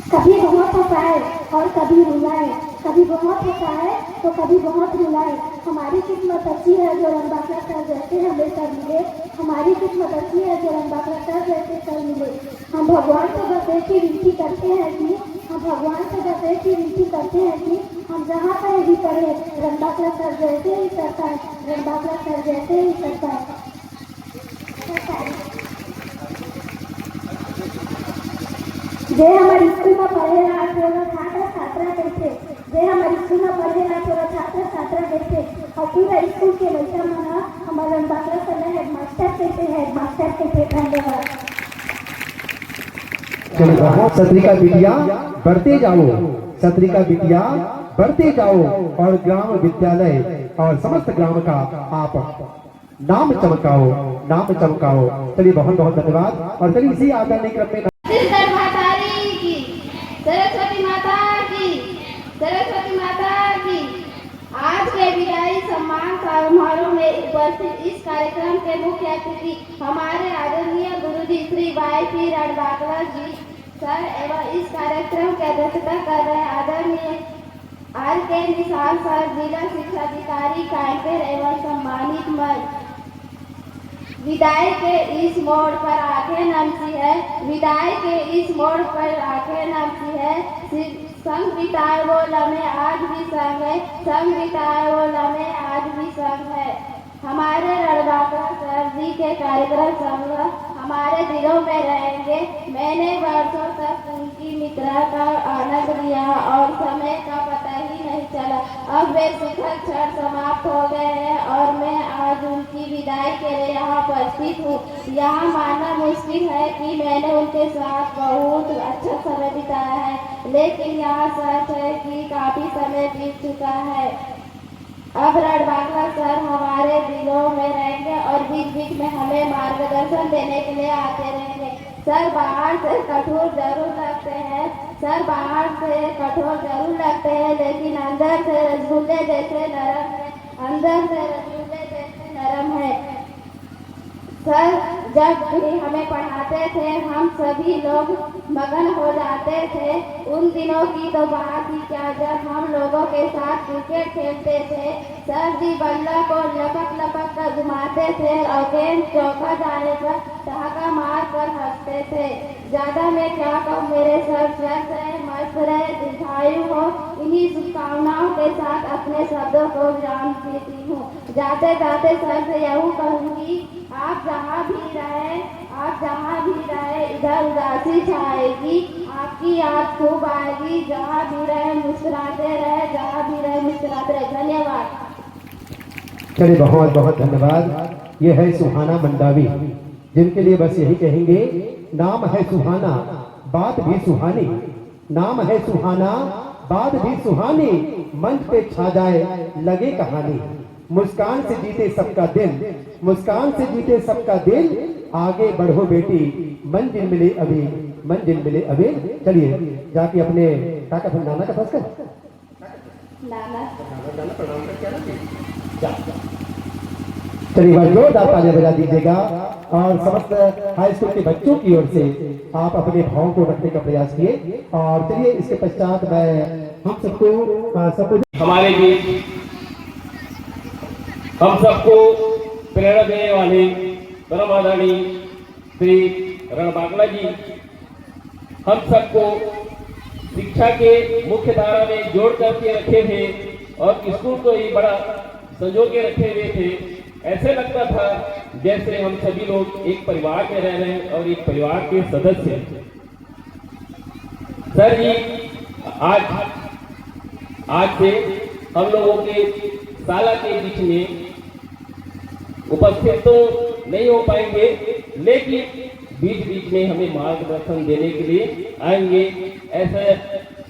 कभी बहुत हंसाए और कभी रुलाए, कभी बहुत हंसाए तो कभी बहुत रुलाए। हमारी किस्मत अच्छी है जो रामबाटला सर जैसे हमें सर मिले, हमारी किस्मत अच्छी है जो रामबाटला सर जैसे सर मिले। हम भगवान से बस एक ही विनती करते हैं कि हम जहाँ पर भी पढ़े रामबाटला सर जैसे ही करता है, रामबाटला सर जैसे ही करता है। जे हमारे स्कूल में पढ़ेला थोड़ा छात्र छात्रा कैसे, जे हमारे स्कूल में पढ़ेला थोड़ा छात्र छात्रा कैसे और पूरा स्कूल के लड़का मना हमारे रामबाटला सर ने हेडमास्टर कैसे धन्यवाद। सत्री का बिटिया बढ़ते जाओ, सत्री का बिटिया बढ़ते जाओ और ग्राम विद्यालय और समस्त ग्राम का आप नाम चमकाओ, नाम चमकाओ। चलिए बहुत बहुत धन्यवाद। और चलिए इसी आदरणीय क्रम में सरस्वती माता की आज के विदाई सम्मान समारोह में उपस्थित इस कार्यक्रम के मुख्य अतिथि हमारे आदरणीय गुरुजी श्री वाई रामबाटला जी सर एवं इस कार्यक्रम की अध्यक्षता कर रहे आदरणीय आर के निशान सर, जिला शिक्षा अधिकारी कायकर एवं सम्मानित मंच विदाई के इस मोड़ पर आंखें नमती है, विदाई के इस मोड़ पर आंखें नमती है। संग बिताए वो लम्हे आज भी संग है, संग बिताए वो लम्हे आज भी संग है। हमारे रणबांकुर सर जी के कार्यक्रम संग हमारे दिलों में रहेंगे। मैंने वर्षों तक उनकी मित्रता का आनंद लिया और समय का पता ही नहीं चला। अब वे सुखद क्षण समाप्त हो गए हैं और मैं आज उनकी विदाई के लिए यहाँ उपस्थित हूँ। यहाँ मानना मुश्किल है कि मैंने उनके साथ बहुत अच्छा समय बिताया है, लेकिन यहाँ सच है कि काफी समय बीत चुका है। अब रणबांकुर सर हमारे दिलों में रहेंगे और बीच बीच में हमें मार्गदर्शन देने के लिए आते रहेंगे। सर बाहर से कठोर जरूर लगते हैं, सर बाहर से कठोर जरूर लगते हैं, लेकिन अंदर से रसगुल्ले जैसे नरम है, अंदर से रसगुल्ले जैसे नरम है। सर जब भी हमें पढ़ाते थे हम सभी लोग मगन हो जाते थे। उन दिनों की तो बात ही क्या, जब हम लोगों के साथ क्रिकेट खेलते थे। सर जी बल्ला को लपक लपक कर घुमाते थे और गेंद चौका जाने पर ठहाका मार कर हंसते थे। ज्यादा मैं क्या कहूँ, मेरे सर स्वस्थ रहे, मस्त रहे, दीर्घायु हो। इन्हीं शुभकामनाओं के साथ अपने शब्दों को विराम देती हूँ। जाते जाते सर से यही कहूँगी, आप जहाँ भी रहे, आप जहाँ भी रहे, इधर उदासी छाएगी, आपकी याद खूब आएगी। जहाँ भी रहे मुस्कुराते रहे, जहाँ भी रहे मुस्कुराते रहे। धन्यवाद। चलिए बहुत बहुत धन्यवाद। ये है सुहाना मंडावी, जिनके लिए बस यही कहेंगे, नाम है सुहाना बात भी सुहानी, नाम है सुहाना बात भी सुहानी, मंच पे छा जाए लगे कहानी। मुस्कान से जीते सबका दिल, मुस्कान से जीते सबका दिल, आगे बढ़ो बेटी मंजिल मिले अभी, मंजिल मिले अभी। चलिए जाके अपने काका फिर नाना का पास कर, नाना प्रणाम कर, क्या चलिए भाई जोरदार तालियां बजा दीजिएगा। और समस्त हाई स्कूल के बच्चों की ओर से आप अपने भावों को रखने का प्रयास किए। और चलिए इसके पश्चात मैं हम सबको हमारे बीच हम सबको प्रेरणा देने वाले परम आदरणीय श्री रणबांकुर जी हम सबको शिक्षा के मुख्य धारा में जोड़ करके रखे थे और स्कूल को ही बड़ा संजो के रखे हुए थे। ऐसे लगता था जैसे हम सभी लोग एक परिवार में रह रहे हैं और एक परिवार के सदस्य हैं। सर जी आज से हम लोगों के शाला के बीच में उपस्थित तो नहीं हो पाएंगे, लेकिन बीच बीच में हमें मार्गदर्शन देने के लिए आएंगे, ऐसा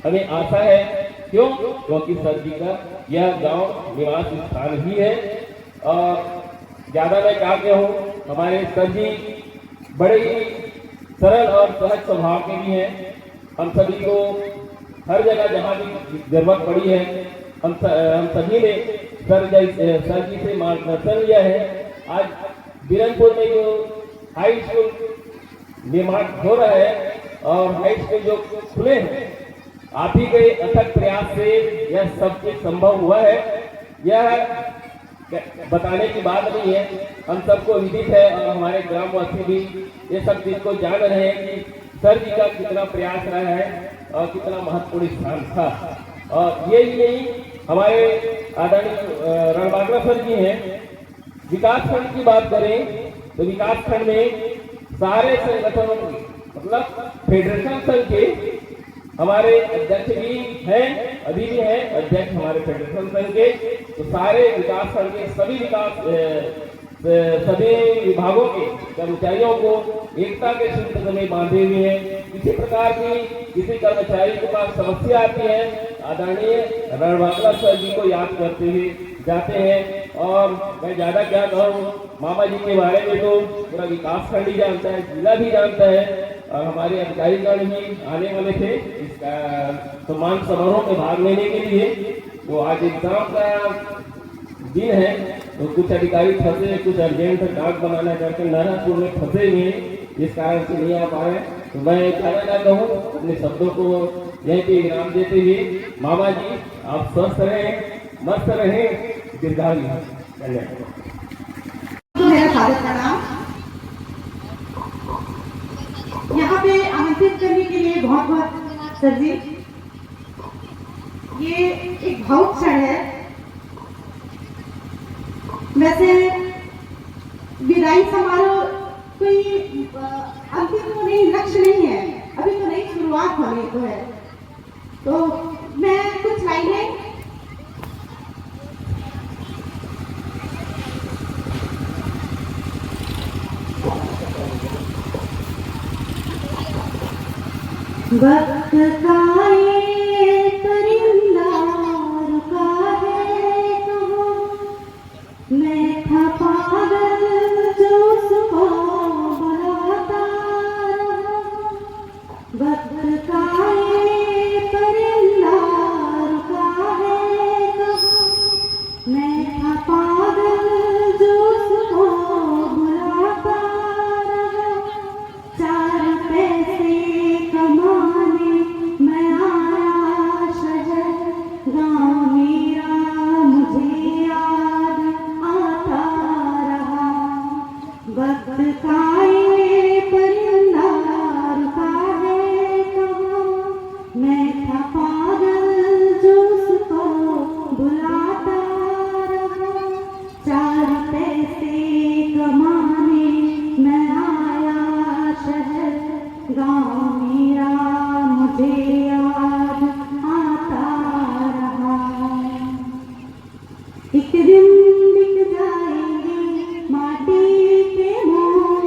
हमें आशा है। क्यों? क्योंकि सर जी का यह गांव निवास स्थान ही है। और ज्यादा मैं क्या कहूँ, हमारे सर जी बड़े ही सरल और सहज स्वभाव के भी हैं। हम सभी को हर जगह जहाँ भी जरूरत पड़ी है हम सभी ने सर जी से मार्गदर्शन लिया है। आज बीरनपुर में जो हाई स्कूल निर्माण हो रहा है और हाई स्कूल जो खुले हैं, आप ही के अथक प्रयास से यह सब कुछ संभव हुआ है। यह बताने की बात नहीं है, हम सबको विदित है और हमारे ग्रामवासी भी ये सब चीज को जान रहे हैं कि सर जी का कितना प्रयास रहा है और कितना महत्वपूर्ण स्थान था। और ये ही नहीं, हमारे आदरणीय रणबांकुर सर जी हैं। विकास खंड की बात करें तो विकास खंड में सारे संगठनों मतलब फेडरेशन संघ के हमारे अध्यक्ष भी हैं, अभी भी हैं अध्यक्ष हमारे फेडरेशन संघ के। तो सारे विकास खंड के सभी विभागों के कर्मचारियों को एकता के सूत्र में बांधे हुए हैं। किसी प्रकार की किसी कर्मचारी के पास समस्या आती है, आदरणीय रणबांकुर सर जी को याद करते हुए जाते हैं। और मैं ज्यादा क्या कहूँ, मामा जी के बारे में तो पूरा विकास खंड ही जानता है, जिला भी जानता है। और हमारे अधिकारीगण भी आने वाले थे इसका सम्मान समारोह में भाग लेने के लिए। तो आज एग्जाम का दिन है, तो कुछ अधिकारी फंसे, कुछ अर्जेंट डाक बनाना करके नारायणपुर में फंसे हुए, इस कारण से नहीं आ पाए। तो मैं कहना चाहता हूँ अपने शब्दों को यहीं पे विराम देते हुए, मामा जी आप स्वस्थ रहें, मस्त रहें, दीर्घायु। धन्यवाद। मेरा सादर प्रणाम। बहुत बहुत धन्यवाद सर जी। ये एक भावुक क्षण है। वैसे विदाई समारोह कोई अंतिम तो नहीं, लक्ष्य नहीं है, अभी तो नई शुरुआत होने को है। तो मैं कुछ लाइनें वक्त का ये परिंदा रुका है कहाँ, मैं था पागल जो सुबह बुलाता रहा। वक्त का ये परिंदा रुका है कहाँ, मैं था पागल जो सुबह बुलाता रहा। चार पैसे कमाने मैं आया शहर, गाँव मेरा मुझे याद आता रहा। वक्त का ये परिंदा रुका है कहाँ, मैं था पागल जो उसको बुलाता रहा। चार पैसे कमाने मैं आया शहर, गाँव मेरा मुझे याद आता रहा। एक दिन बिक जाएंगे माटी के मोह,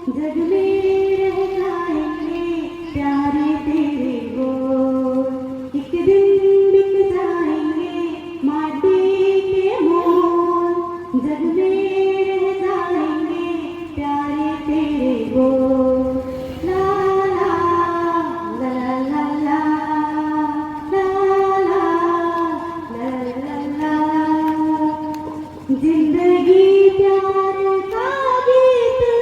जग में रह जाएंगे प्यारे तेरे बोल। एक दिन बिक जाएंगे माटी के मोल, जग में रह जाएंगे प्यारे तेरे बोल। ला ला ला ला ला ला ला ला ला। जिंदगी प्यार का गीत है,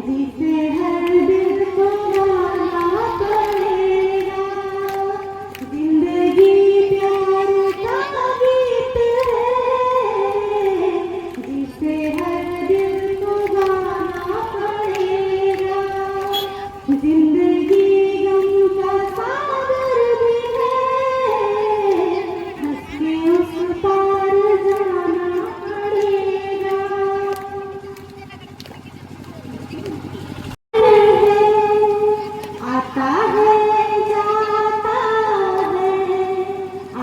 जिसे हर दिल को गाना पड़ेगा। जिंदगी प्यार का गीत है, जिसे हर दिल को गाना पड़ेगा। जिंदगी गम का सागर भी है, हंस के उस पार जाना पड़ेगा। आता है जाता है,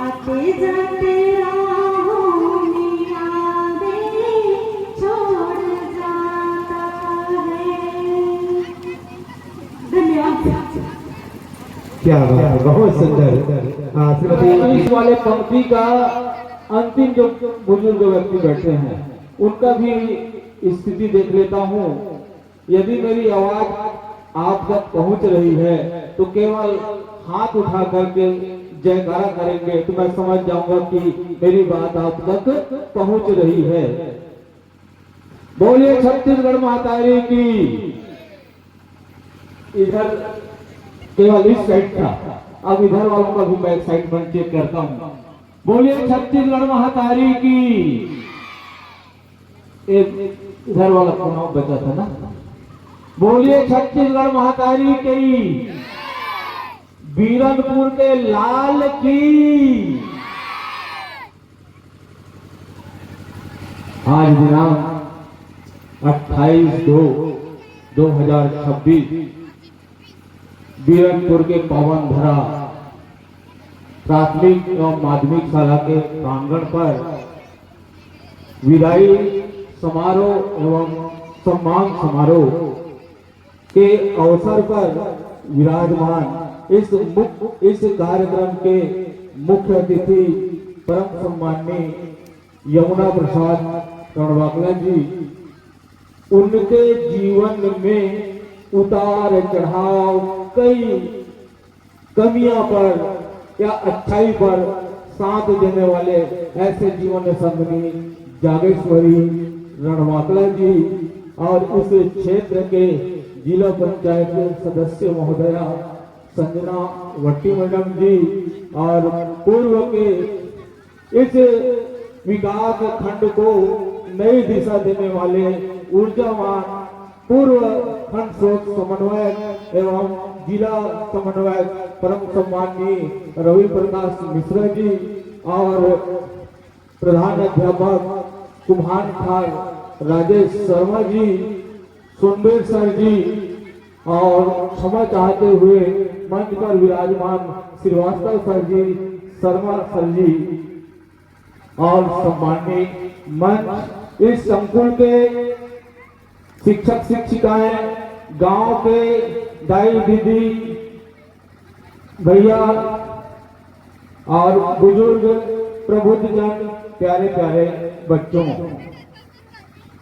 आते जाते राहों में यादें छोड़ जाता है। धन्यवाद। क्या बात है, बहुत सुंदर। हाँ श्रीमती, इस वाले पंक्ति का अंतिम जो बुजुर्ग व्यक्ति बैठे हैं उनका भी स्थिति देख लेता हूँ। यदि मेरी आवाज आप तक पहुंच रही है तो केवल हाथ उठा करके जयकारा करेंगे तो मैं समझ जाऊंगा कि मेरी बात आप तक पहुंच रही है। बोलिए छत्तीसगढ़ महातारी की। इधर केवल इस साइड था, अब इधर वालों का भी मैं एक्साइटमेंट चेक करता हूँ। बोलिए छत्तीसगढ़ महातारी की। एक इधर वाला चुनाव बचा था ना। बोलिए छत्तीसगढ़ महातारी की। बीरनपुर के लाल की। आज दिनांक 28/2/2026 बीरनपुर के पावन धरा प्राथमिक एवं माध्यमिक शाला के प्रांगण पर विदाई समारोह एवं सम्मान समारोह के अवसर पर विराजमान इस कार्यक्रम के मुख्य अतिथि परम सम्माननीय यमुना प्रसाद रणवाकला जी, उनके जीवन में उतार चढ़ाव, कई कमियां पर या अच्छाई पर साथ देने वाले ऐसे जीवन संगनी जागेश्वरी रणवाकला जी और उस क्षेत्र के जिला पंचायत सदस्य महोदया संजना वट्टी मैडम जी और पूर्व के इस विकास खंड को नई दिशा देने वाले ऊर्जावान पूर्व खंड स्रोत समन्वयक एवं जिला समन्वयक परम सम्माननीय रवि प्रकाश मिश्रा जी और प्रधान अध्यापक कुम्हान खान राजेश शर्मा जी, सोनबेर सर जी और क्षमा चाहते हुए मंच पर विराजमान श्रीवास्तव सर जी, शर्मा सर जी और सम्माननीय मंच इस संकुल के शिक्षक शिक्षिकाएं, गांव के दाई दीदी भैया और बुजुर्ग प्रबुद्धजन, प्यारे प्यारे बच्चों,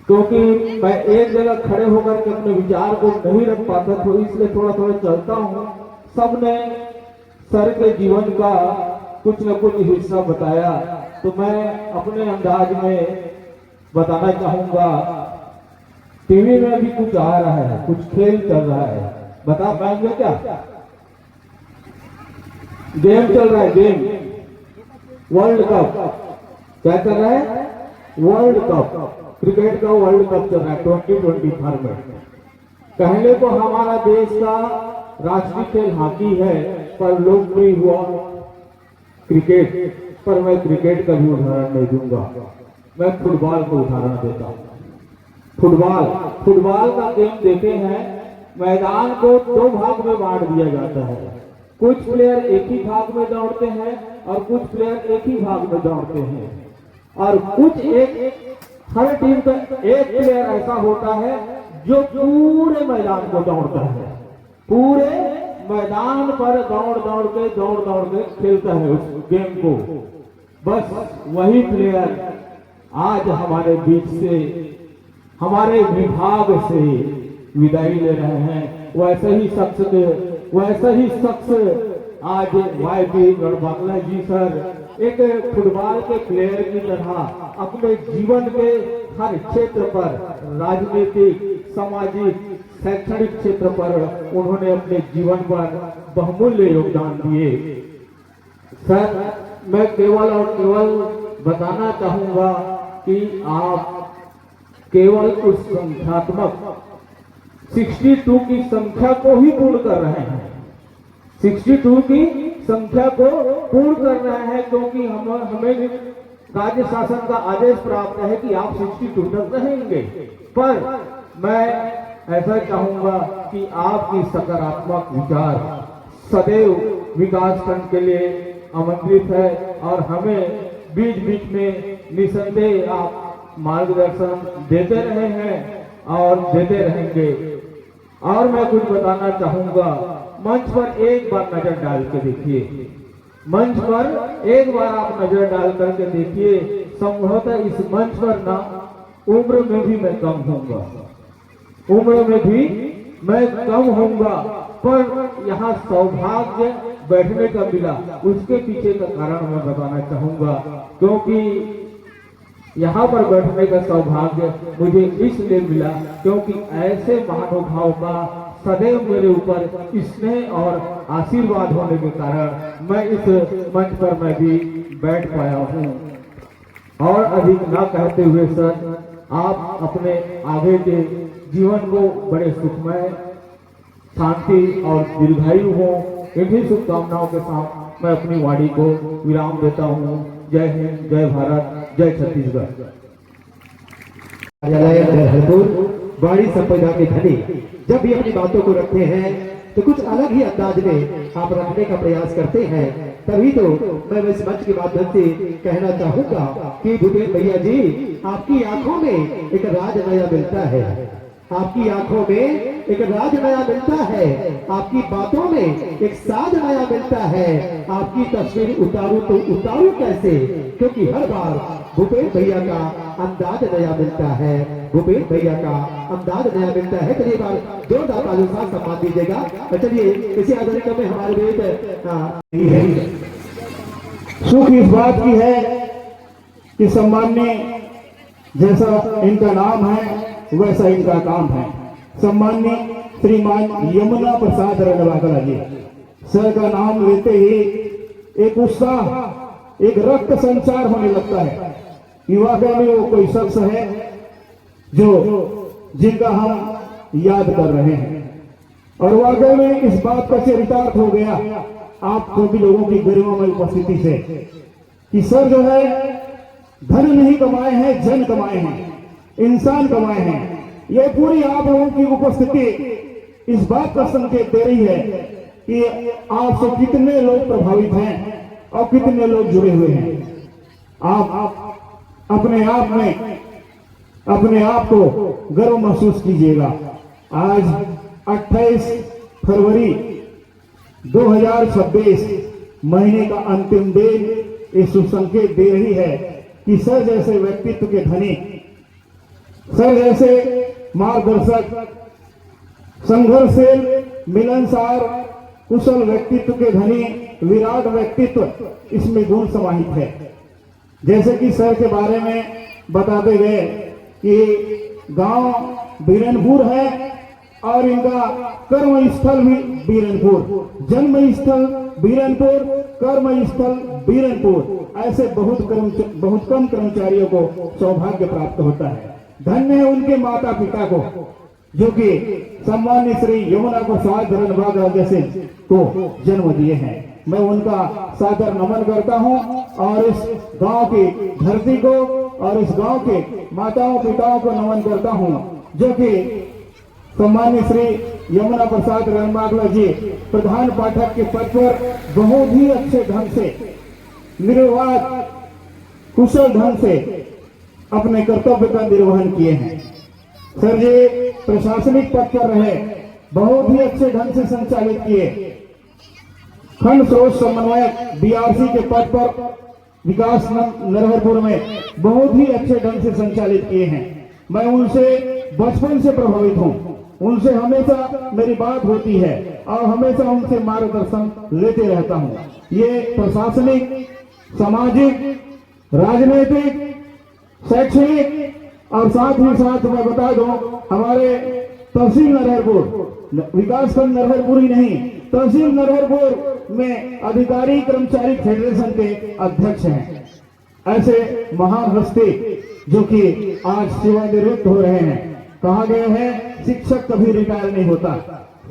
क्योंकि मैं एक जगह खड़े होकर के अपने विचार को नहीं रख पाता तो इसलिए थोड़ा थोड़ा चलता हूँ। सबने सर के जीवन का कुछ न कुछ हिस्सा बताया, तो मैं अपने अंदाज में बताना चाहूंगा। टीवी में भी कुछ आ रहा है, कुछ खेल चल रहा है, बता पाएंगे क्या? गेम चल रहा है, गेम वर्ल्ड कप। क्या चल रहा है? वर्ल्ड कप, क्रिकेट का वर्ल्ड कप चल रहा है 2020 फॉर्मेट। पहले तो हमारा देश का राष्ट्रीय खेल हॉकी है, पर लोकप्रिय हुआ क्रिकेट। पर मैं क्रिकेट का भी उदाहरण नहीं दूंगा, मैं फुटबॉल को उदाहरण देता हूँ। फुटबॉल का गेम देते हैं, मैदान को दो भाग में बांट दिया जाता है। कुछ प्लेयर एक ही भाग में दौड़ते हैं और कुछ प्लेयर एक ही भाग में दौड़ते हैं, और कुछ हर टीम का एक प्लेयर ऐसा होता है जो पूरे मैदान को दौड़ता है, पूरे मैदान पर दौड़ दौड़ के खेलता है उस गेम को। बस वही प्लेयर आज हमारे बीच से, हमारे विभाग से विदाई ले रहे हैं। वैसे ही शख्स आज YP रणबांगला जी सर एक फुटबॉल के प्लेयर की तरह अपने जीवन के हर क्षेत्र पर, राजनीतिक, सामाजिक, शैक्षणिक क्षेत्र पर उन्होंने अपने जीवन पर बहुमूल्य योगदान दिए। सर, मैं केवल और केवल बताना चाहूंगा कि आप केवल उस संख्यात्मक 62 की संख्या को ही पूर्ण कर रहे हैं, 62 की संख्या को पूर्ण कर रहे हैं, क्योंकि हमें राज्य शासन का आदेश प्राप्त है कि आप 62 तक रहेंगे। पर मैं ऐसा चाहूंगा कि आपकी सकारात्मक विचार सदैव विकास खंड के लिए आमंत्रित है, और हमें बीच बीच में निसंदेह आप मार्गदर्शन देते रहे हैं और देते रहेंगे। और मैं कुछ बताना चाहूंगा, मंच पर एक बार नजर डाल के देखिए, मंच पर एक बार आप नजर डाल करके देखिए। संभवतः इस मंच पर ना उम्र में भी मैं कम होऊंगा, उम्र में भी मैं कम होऊंगा, पर यहाँ सौभाग्य बैठने का मिला, उसके पीछे का कारण मैं बताना चाहूंगा। क्योंकि यहाँ पर बैठने का सौभाग्य मुझे इसलिए मिला क्योंकि ऐसे महानुभाव का सदैव मेरे ऊपर स्नेह और आशीर्वाद होने के कारण मैं इस मंच पर मैं भी बैठ पाया हूँ। और अधिक ना कहते हुए सर, आप अपने आगे के जीवन को बड़े सुखमय, शांति और दीर्घायु हो, इन्हीं शुभकामनाओं के साथ मैं अपनी वाणी को विराम देता हूँ। जय हिंद, जय भारत, जय छत्तीसगढ़। वाणी संपदा के धनी जब भी अपनी बातों को रखते हैं तो कुछ अलग ही अंदाज में आप रखने का प्रयास करते हैं। तभी तो मैं इस मंच के माध्यम से कहना चाहूंगा कि भूपेश भैया जी, आपकी आंखों में एक राज नया मिलता है, आपकी आंखों में एक राज नया मिलता है, आपकी बातों में एक साज नया मिलता है। आपकी तस्वीर उतारू तो उतारू कैसे, क्योंकि हर बार भूपेश भैया का अंदाज नया मिलता है, भूपेश भैया का अंदाज नया मिलता है। चलिए बार जोरदार तालियों के साथ सम्मान दीजिएगा। चलिए इसी आदरणीय क्रम में हमारे बीच सुख इस बात की है कि सम्माननीय जैसा इनका नाम है वैसा इनका काम है। सम्माननीय श्रीमान यमुना प्रसाद रणबांगला जी सर का नाम लेते ही एक उत्साह, एक रक्त संचार होने लगता है। युवा में वो कोई शख्स है जो जिनका हम याद कर रहे हैं। और वाकई में इस बात का चरितार्थ हो गया आप सभी लोगों की गरिमामय उपस्थिति से कि सर जो है धन नहीं कमाए हैं, जन कमाए हैं, इंसान कमाए हैं। यह पूरी आप लोगों की उपस्थिति इस बात का संकेत दे रही है कि आपसे कितने लोग प्रभावित हैं और कितने लोग जुड़े हुए हैं। आप अपने आप में अपने आप को गर्व महसूस कीजिएगा। आज 28 फरवरी 2026 महीने का अंतिम दिन इस संकेत दे रही है कि सर जैसे व्यक्तित्व के धनी, सर जैसे मार्गदर्शक, संघर्षशील, मिलनसार, कुशल व्यक्तित्व के धनी, विराट व्यक्तित्व इसमें गुण समाहित है। जैसे कि सर के बारे में बताते गए कि गांव बीरनपुर है और इनका कर्म स्थल भी बीरनपुर, जन्म स्थल बीरनपुर, कर्म स्थल बीरनपुर। ऐसे बहुत कम कर्मचारियों को सौभाग्य प्राप्त होता है। धन्य है उनके माता पिता को जो कि सम्मान्य श्री यमुना प्रसाद रणबागला जैसे को जन्म दिए हैं। मैं उनका सादर नमन करता हूं और इस गांव की धरती को और इस गांव के माताओं पिताओं को नमन करता हूं जो कि सम्मान्य श्री यमुना प्रसाद रणबागला जी प्रधान पाठक के पद पर बहुत ही अच्छे ढंग से, निर्विवाद, कुशल ढंग से अपने कर्तव्य का निर्वहन किए हैं। सर जी प्रशासनिक पद पर रहे, बहुत ही अच्छे ढंग से संचालित किए। खंड स्रोत समन्वयक बीआरसी के पद पर विकास नरहरपुर में बहुत ही अच्छे ढंग से संचालित किए हैं। मैं उनसे बचपन से प्रभावित हूं, उनसे हमेशा मेरी बात होती है और हमेशा उनसे मार्गदर्शन लेते रहता हूं। ये प्रशासनिक, सामाजिक, राजनीतिक, शैक्षणिक और साथ ही साथ मैं बता दूं हमारे तहसील नरहरपुर, विकासखंड नरहरपुर ही नहीं, तहसील नरहरपुर में अधिकारी कर्मचारी फेडरेशन के अध्यक्ष हैं। ऐसे महान हस्ती जो कि आज सेवानिवृत्त हो रहे हैं। कहा गया है शिक्षक कभी रिटायर नहीं होता,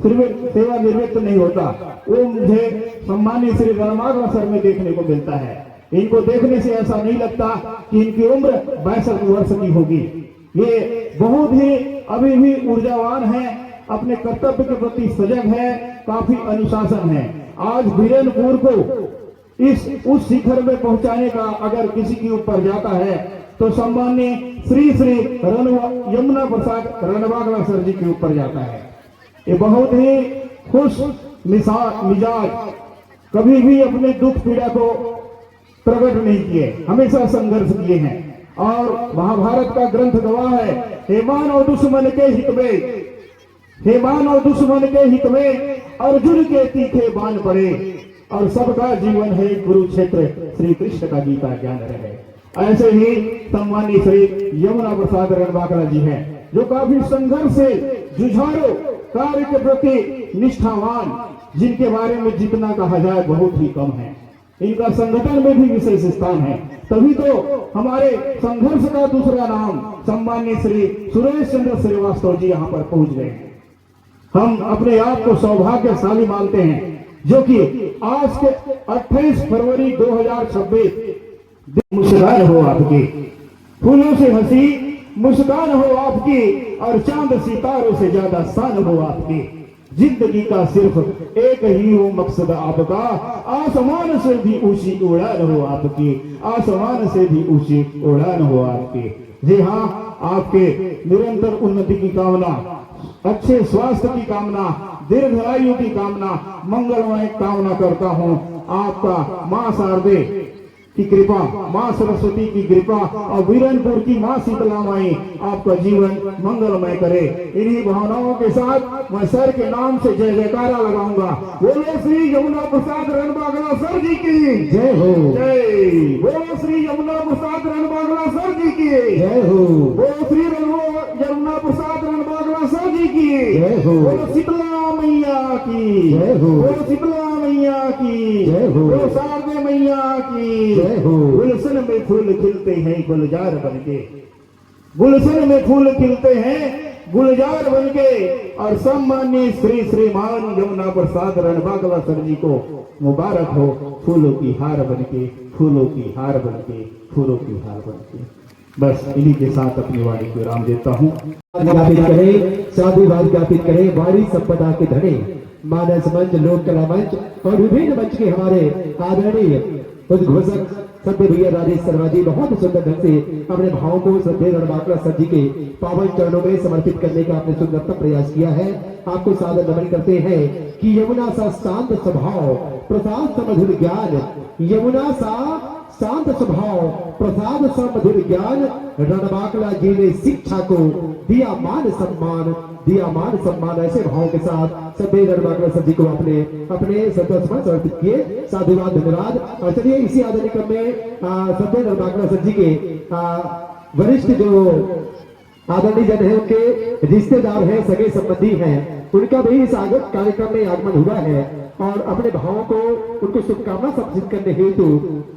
सिर्फ सेवानिवृत्त नहीं होता। वो मुझे सम्मान्य श्री रणबागला सर में देखने को मिलता है। इनको देखने से ऐसा नहीं लगता कि इनकी उम्र 62 वर्ष की होगी। ये बहुत ही अभी भी ऊर्जावान है, अपने कर्तव्य के प्रति सजग है, काफी अनुशासन है। आज बीरनपुर को उस शिखर में पहुंचाने का अगर किसी के ऊपर जाता है तो सम्मान्य श्री यमुना प्रसाद रणबागला सर जी के ऊपर जाता है। ये बहुत ही खुश मिजाज, कभी भी अपने दुख पीड़ा को प्रकट नहीं किए, हमेशा संघर्ष किए हैं। और महाभारत का ग्रंथ गवाह है, हेमान और दुश्मन के हित में, हेमान और दुश्मन के हित में अर्जुन के तीखे बाण पड़े और सबका जीवन है कुरुक्षेत्र, श्री कृष्ण का गीता ज्ञान रहे। ऐसे ही सम्मानित श्री यमुना प्रसाद रणबागला जी हैं जो काफी संघर्ष से जुझारू, कार्य के प्रति निष्ठावान, जिनके बारे में जितना कहा जाए बहुत ही कम है। इनका संगठन में भी विशेष स्थान है। तभी तो हमारे संघर्ष का दूसरा नाम सम्मान्य श्री सुरेश चंद्र श्रीवास्तव जी यहाँ पर पहुंच गए हैं। हम अपने आप को सौभाग्यशाली मानते हैं जो कि आज के 28 फरवरी 2026 मुस्कान हो आपकी, फूलों से हंसी मुस्कान हो आपकी और चांद सितारों से ज्यादा शान हो आपकी। जिंदगी का सिर्फ एक ही हो मकसद आपका, आसमान से भी ऊंची उड़ान हो आपकी, आसमान से भी ऊंची उड़ान हो आपकी। जी हाँ, आपके निरंतर उन्नति की कामना, अच्छे स्वास्थ्य की कामना, दीर्घायु की कामना, मंगलमय कामना करता हूँ। आपका माँ शारदे की कृपा, माँ सरस्वती की कृपा और बीरनपुर की माँ शीतला माई आपका जीवन मंगलमय करे। इन्हीं भावनाओं के साथ मैं सर के नाम से जय जयकारा लगाऊंगा। बोलो श्री यमुना प्रसाद रणबागला सर जी की जय हो, जय। बोलो श्री यमुना प्रसाद रणबागला सर जी की जय हो। बोलो श्री यमुना प्रसाद रणबागला सर जी की जय हो। बोलो शीतला मैया की जय हो। बोलो शीतला मैया की जय हो। बोलो शारदे मैया की जय हो। गुलशन में फूल खिलते हैं गुलजार बनके, गुलशन में फूल खिलते हैं गुलजार बनके और सम्मान्य श्री श्रीमान यमुना प्रसाद रणबागला सर जी को मुबारक हो, फूलों की हार बनके, फूलों की हार बनके, फूलों की हार बनके। बस इन्हीं के साथ अपनी वाणी को विराम देता हूँ। ज्ञापित करें, साधुवाद ज्ञापित करें, वाणी संपदा के धने, मानस मंच, लोक कला मंच और विभिन्न मंच के हमारे आदरणीय उद्घोषक सत्य भैया राजेश शर्मा जी बहुत सुंदर ढंग से अपने भावों को श्रद्धेय रणबांकड़ा सर जी के पावन चरणों में समर्पित करने का आपने सुंदरतम प्रयास किया है। आपको सादर नमन करते हैं कि यमुना सा शांत स्वभाव प्रसाद सा मधुर ज्ञान, यमुना सा शांत स्वभाव प्रसाद सा मधुर ज्ञान, रणबांकड़ा जी ने शिक्षा को दिया मान सम्मान, दिया मान सम्मान। ऐसे भाव के साथ सभी रणबांकड़ा सर जी को अपने अपने श्रद्धासुमन समर्पित किए। साधुवाद, धन्यवाद। और चलिए इसी आदरणीय क्रम में सभी रणबांकड़ा सर जी के वरिष्ठ जो आदरणीय जन है, उनके रिश्तेदार हैं, सगे संबंधी हैं, उनका भी इस कार्यक्रम में आगमन हुआ है और अपने भावों को उनको शुभकामना समर्पित करने हेतु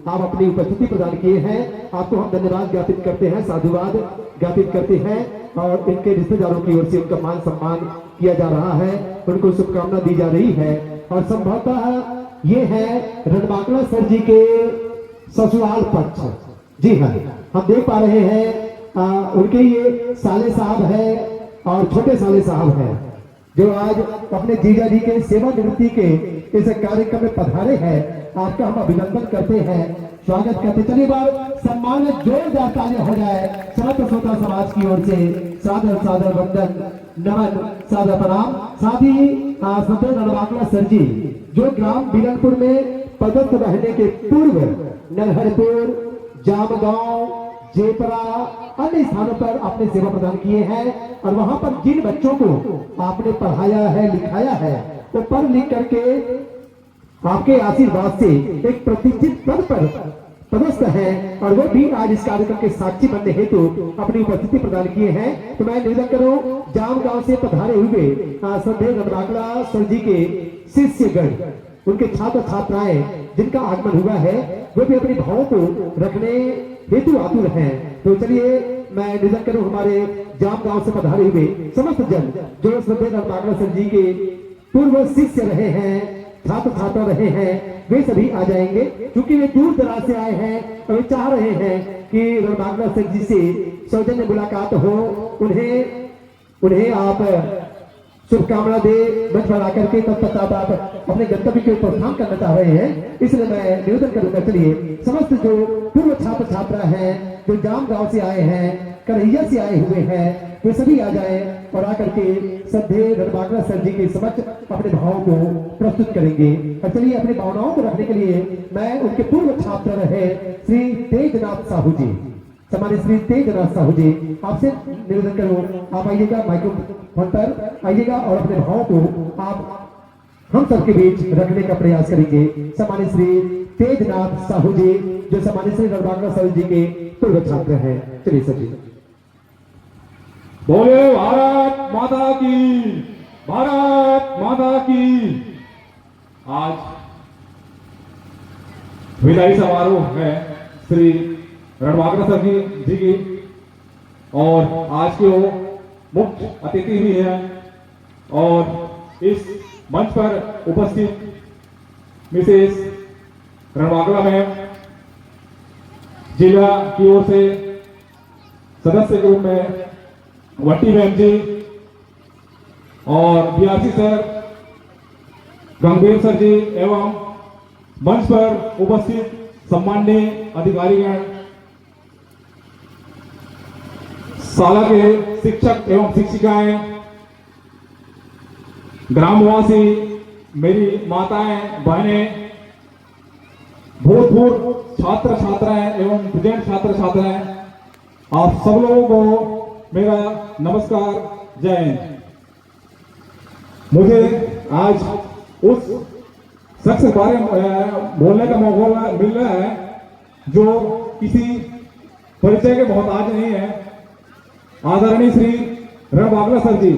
आप अपनी उपस्थिति प्रदान किए हैं। आपको हम धन्यवाद ज्ञापित करते हैं, साधुवाद ज्ञापित करते हैं और इनके रिश्तेदारों की ओर से उनका मान सम्मान किया जा रहा है, उनको शुभकामना दी जा रही है। और संभवतः ये है रणबांकड़ा सर जी के ससुराल पक्ष। जी हाँ, हम देख पा रहे हैं उनके ये साले साहब है और छोटे साले साहब हैं जो आज अपने जीजा जी के सेवानिवृत्ति के इस कार्यक्रम में पधारे हैं। आपका हम अभिनंदन करते हैं, स्वागत करते। चलिए बार सम्मान जोरदार तालियां हो जाए समस्त श्रोता समाज की ओर से। सादर सादर वंदन, नमन, सादर प्रणाम। साथ ही सदैव रणबांकड़ा सर जी जो ग्राम बिलनपुर में पदस्थ रहने के पूर्व नरहरपुर, जामगांव, जेपरा अन्य स्थानों पर आपने सेवा प्रदान किए हैं और वहां पर जिन बच्चों को आपने पढ़ाया है, लिखाया है, वो पढ़ लिख करके आपके आशीर्वाद से एक प्रतिष्ठित पद पर पदस्थ है और वो भी आज इस कार्यक्रम के साक्षी बनने हेतु अपनी उपस्थिति प्रदान किए हैं। तो मैं निवेदन करूं, जाम गांव से पधारे हुए श्रद्धेय रणबांकड़ा सर जी के शिष्यगण, उनके छात्र छात्राएं जिनका आगमन हुआ है, वो भी अपने भावों को रखने हेतु आतुर हैं। तो चलिए मैं निवेदन करूं, हमारे जाम गांव से पधारे हुए समस्त जन जो श्रद्धेय रणबांकड़ा सर जी के पूर्व शिष्य रहे हैं, छात्र छात्रा रहे हैं, वे सभी आ जाएंगे क्योंकि वे दूर दराज से आए हैं और वे चाह रहे हैं कि रणबांकड़ा सर जी से सौजन्य मुलाकात हो। उन्हें आप शुभकामना दे, मंच पर आकर के तत्पश्चात आप अपने गंतव्य के प्रस्थान करना चाह रहे हैं, इसलिए मैं निवेदन करूंगा। चलिए समस्त जो पूर्व छात्र छात्रा हैं जो जाम गांव से आए हैं, करहिया से आए हुए हैं, वे सभी आ जाए और आकर के श्रद्धेय रणबांकड़ा सर जी के समक्ष अपने भावों को प्रस्तुत करेंगे। और चलिए अपनी भावनाओं को रखने के लिए मैं उनके पूर्व छात्र रहे श्री तेजनाथ साहू जी, हमारे श्री तेजनाथ साहू जी, आपसे निवेदन करूं आप आइएगा, माइक्रोफोन पर आइएगा और अपने भावों को आप हम सबके बीच रखने का प्रयास करेंगे। सम्मानित श्री तेजनाथ साहू जी जो सम्मानित श्री रणबांकड़ा साहू जी के पूर्व छात्र हैं। चलिए सर जी। बोले भारत माता की, भारत माता की। आज विदाई समारोह है श्री रणबांकड़ा सर जी की और आज के वो मुख्य अतिथि भी हैं और इस मंच पर उपस्थित मिसेस रणबांकड़ा मैम, जिला की ओर से सदस्य ग्रुप में वट्टी मैम जी और बीआरसी सर, गंभीर सर जी एवं मंच पर उपस्थित सम्माननीय अधिकारीगण, शाला के शिक्षक एवं शिक्षिकाएं, ग्रामवासी, मेरी माताएं, बहनें, भूतपूर्व छात्र छात्राएं एवं प्रेजेंट छात्र छात्राएं, आप सब लोगों को मेरा नमस्कार, जय हिंद। मुझे आज उस शख्स के बारे में बोलने का मौका मिल रहा है जो किसी परिचय के मोहताज नहीं है। आदरणीय श्री रणबांकड़ा सर जी,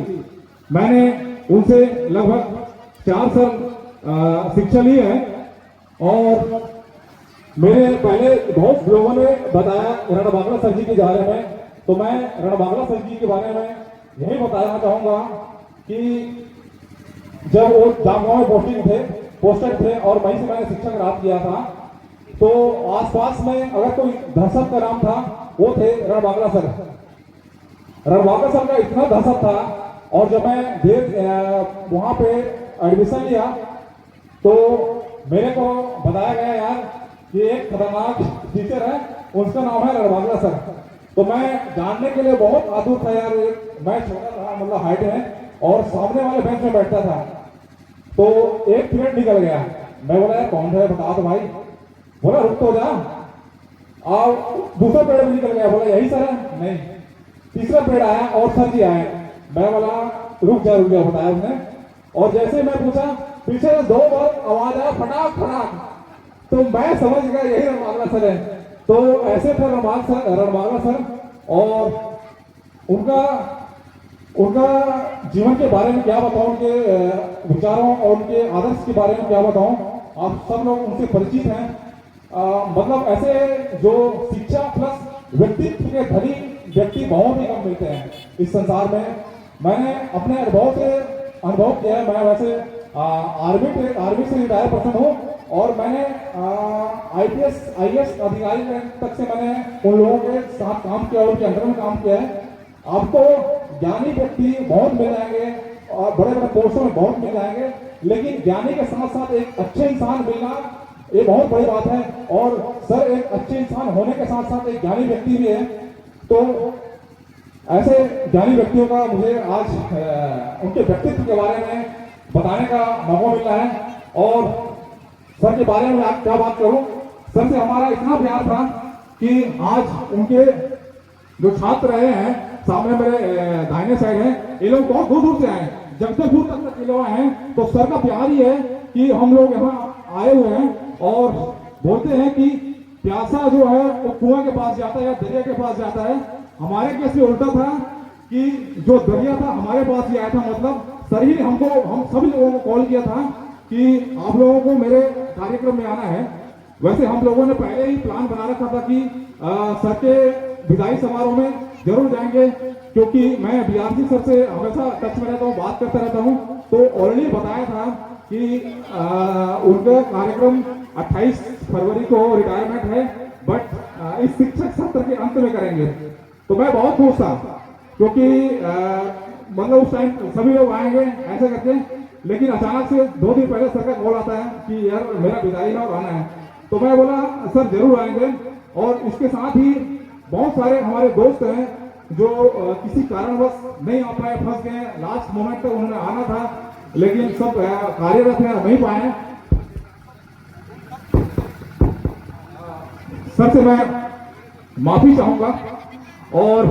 मैंने उनसे लगभग 4 साल शिक्षा ली है और मेरे पहले बहुत लोगों ने बताया रणबांकड़ा सर जी के बारे में, तो मैं रणबांकड़ा सर जी के बारे में यही बताना चाहूंगा कि जब वो जामगांव में पोस्टेड थे और वहीं से मैंने शिक्षा ग्रहण किया था, तो आसपास में अगर कोई दहशत का नाम था वो थे रणबांगला सर। रणबांगला सर का इतना दहशत था, और जब मैं वहां पे एडमिशन लिया तो मेरे को बताया गया यार कि एक खतरनाक टीचर है, उसका नाम है रणबांगला सर। तो मैं जानने के लिए बहुत आतुर था यार। मैं छोटा था, मतलब हाइट है, और सामने वाले बेंच में बैठता था। तो एक पीरियड निकल गया, मैं बोला यार कौन है बता तो भाई। बोला रुक तो जा। और दूसरा पीरियड भी निकल गया, बोला यही सर है, नहीं। तीसरा पीरियड आया और सर जी आए, मैं बोला रुक जा बताया उसने। और जैसे मैं पूछा, पीछे से 2 बार आवाज आया फटाक फटाक, तो मैं समझ गया यही रणबांगला सर है। तो ऐसे थे रणबांगला सर। और उनका जीवन के बारे में क्या बताऊं, उनके विचारों और उनके आदर्श के बारे में क्या बताऊं। आप सब लोग उनसे परिचित हैं। मतलब ऐसे जो शिक्षा प्लस व्यक्तित्व के धनी व्यक्ति बहुत ही कम मिलते हैं इस संसार में। मैंने अपने अनुभव किया है। मैं वैसे आर्मी से रिटायर पर्सन हूँ, और मैंने IAS अधिकारी तक से मैंने उन लोगों के साथ काम किया, उनके अंडर में काम किया है। आपको ज्ञानी व्यक्ति बहुत मिल जाएंगे और बड़े बड़े पोस्टों में बहुत मिल जाएंगे, लेकिन ज्ञानी के साथ साथ एक अच्छे इंसान मिलना ये बहुत बड़ी बात है। और सर एक अच्छे इंसान होने के साथ साथ एक ज्ञानी व्यक्ति भी है। तो ऐसे ज्ञानी व्यक्तियों का मुझे आज उनके व्यक्तित्व के बारे में बताने का मौका मिला है। और सर के बारे में आज क्या बात करूं, सर से हमारा इतना प्यार था कि आज उनके जो छात्र रहे हैं, सामने मेरे दाहिने साइड है, ये लोग बहुत दूर दूर से आए, जगदलपुर तक ये लोग आए हैं। तो सर का प्यार ही है कि हम लोग यहाँ आए हुए हैं। और बोलते हैं कि प्यासा जो है वो कुआं के पास जाता है या दरिया के पास जाता है। हमारे केस में उल्टा था कि जो दरिया था हमारे पास ही आया था। मतलब सर ही हम सभी लोगों को कॉल किया था कि आप लोगों को मेरे कार्यक्रम में आना है। वैसे हम लोगों ने पहले ही प्लान बना रखा था कि सर के विदाई समारोह में जरूर जाएंगे, क्योंकि मैं BRC सर से हमेशा टच में रहता हूँ, बात करता रहता हूँ। तो ऑलरेडी बताया था कि उनका कार्यक्रम 28 फरवरी को रिटायरमेंट है, बट इस शिक्षक सत्र के अंत में करेंगे। तो मैं बहुत खुश था, क्योंकि मतलब उस टाइम सभी लोग आएंगे ऐसे करके, लेकिन अचानक से 2 दिन पहले सर का कॉल आता है कि यार मेरा विदाई है और आना है। तो मैं बोला सर जरूर आएंगे। और इसके साथ ही बहुत सारे हमारे दोस्त हैं जो किसी कारणवश नहीं आ पाए, फंस गए, लास्ट मोमेंट तक उन्होंने आना था, लेकिन सब कार्यरत है, नहीं पाए। सर से मैं माफी चाहूंगा, और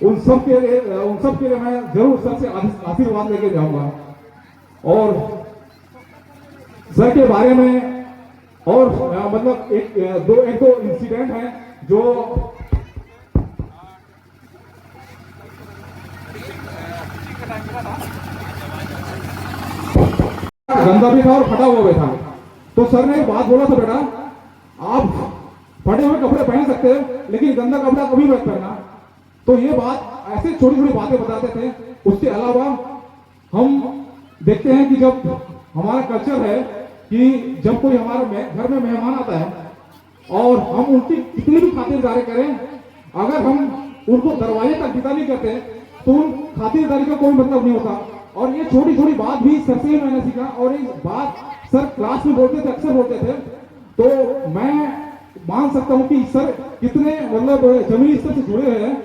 उन सब के लिए मैं जरूर सर से आशीर्वाद लेके जाऊंगा। और सर के बारे में और मतलब एक दो इंसिडेंट हैं जो गंदा भी था और फटा हुआ भी था। तो सर ने एक बात बोला था, बेटा आप फटे हुए कपड़े पहन सकते हैं लेकिन गंदा कपड़ा कभी मत पहनना। तो ये बात ऐसे छोटी छोटी बातें बताते थे। उसके अलावा हम देखते हैं कि जब हमारा कल्चर है कि जब कोई हमारे घर में मेहमान आता है और हम उनकी कितनी भी खातिरदारी करें, अगर हम उनको दरवाजे तक विदा नहीं करते तो उन खातिरदारी का कोई मतलब नहीं होता। और ये छोटी छोटी बात भी सर से ही मैंने सीखा, और ये बात सर क्लास में बोलते थे, अक्सर बोलते थे। तो मैं मान सकता हूँ कि सर कितने मतलब जमीनी स्तर से जुड़े हुए हैं,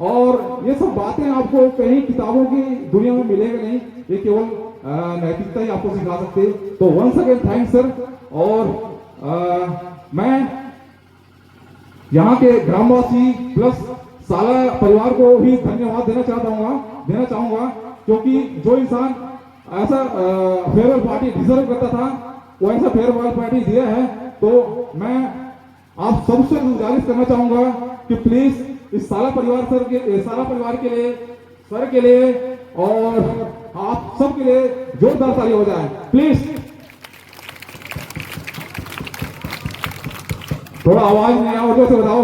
और ये सब बातें आपको कहीं किताबों की दुनिया में मिलेगा नहीं, ये केवल नैतिकता ही आपको सिखा सकते हैं। तो वंस अगेन थैंक्स सर। और मैं यहाँ के ग्रामवासी प्लस साला परिवार को भी धन्यवाद देना चाहूंगा, क्योंकि जो इंसान ऐसा फेयरवेल पार्टी डिजर्व करता था वो ऐसा फेयरवेल पार्टी दिया है। तो मैं आप सबसे गुजारिश करना चाहूंगा कि प्लीज इस साला परिवार के लिए, सर के लिए और आप सब के लिए जोरदार ताली हो जाए प्लीज। थोड़ा आवाज नहीं आया, उधर से बताओ।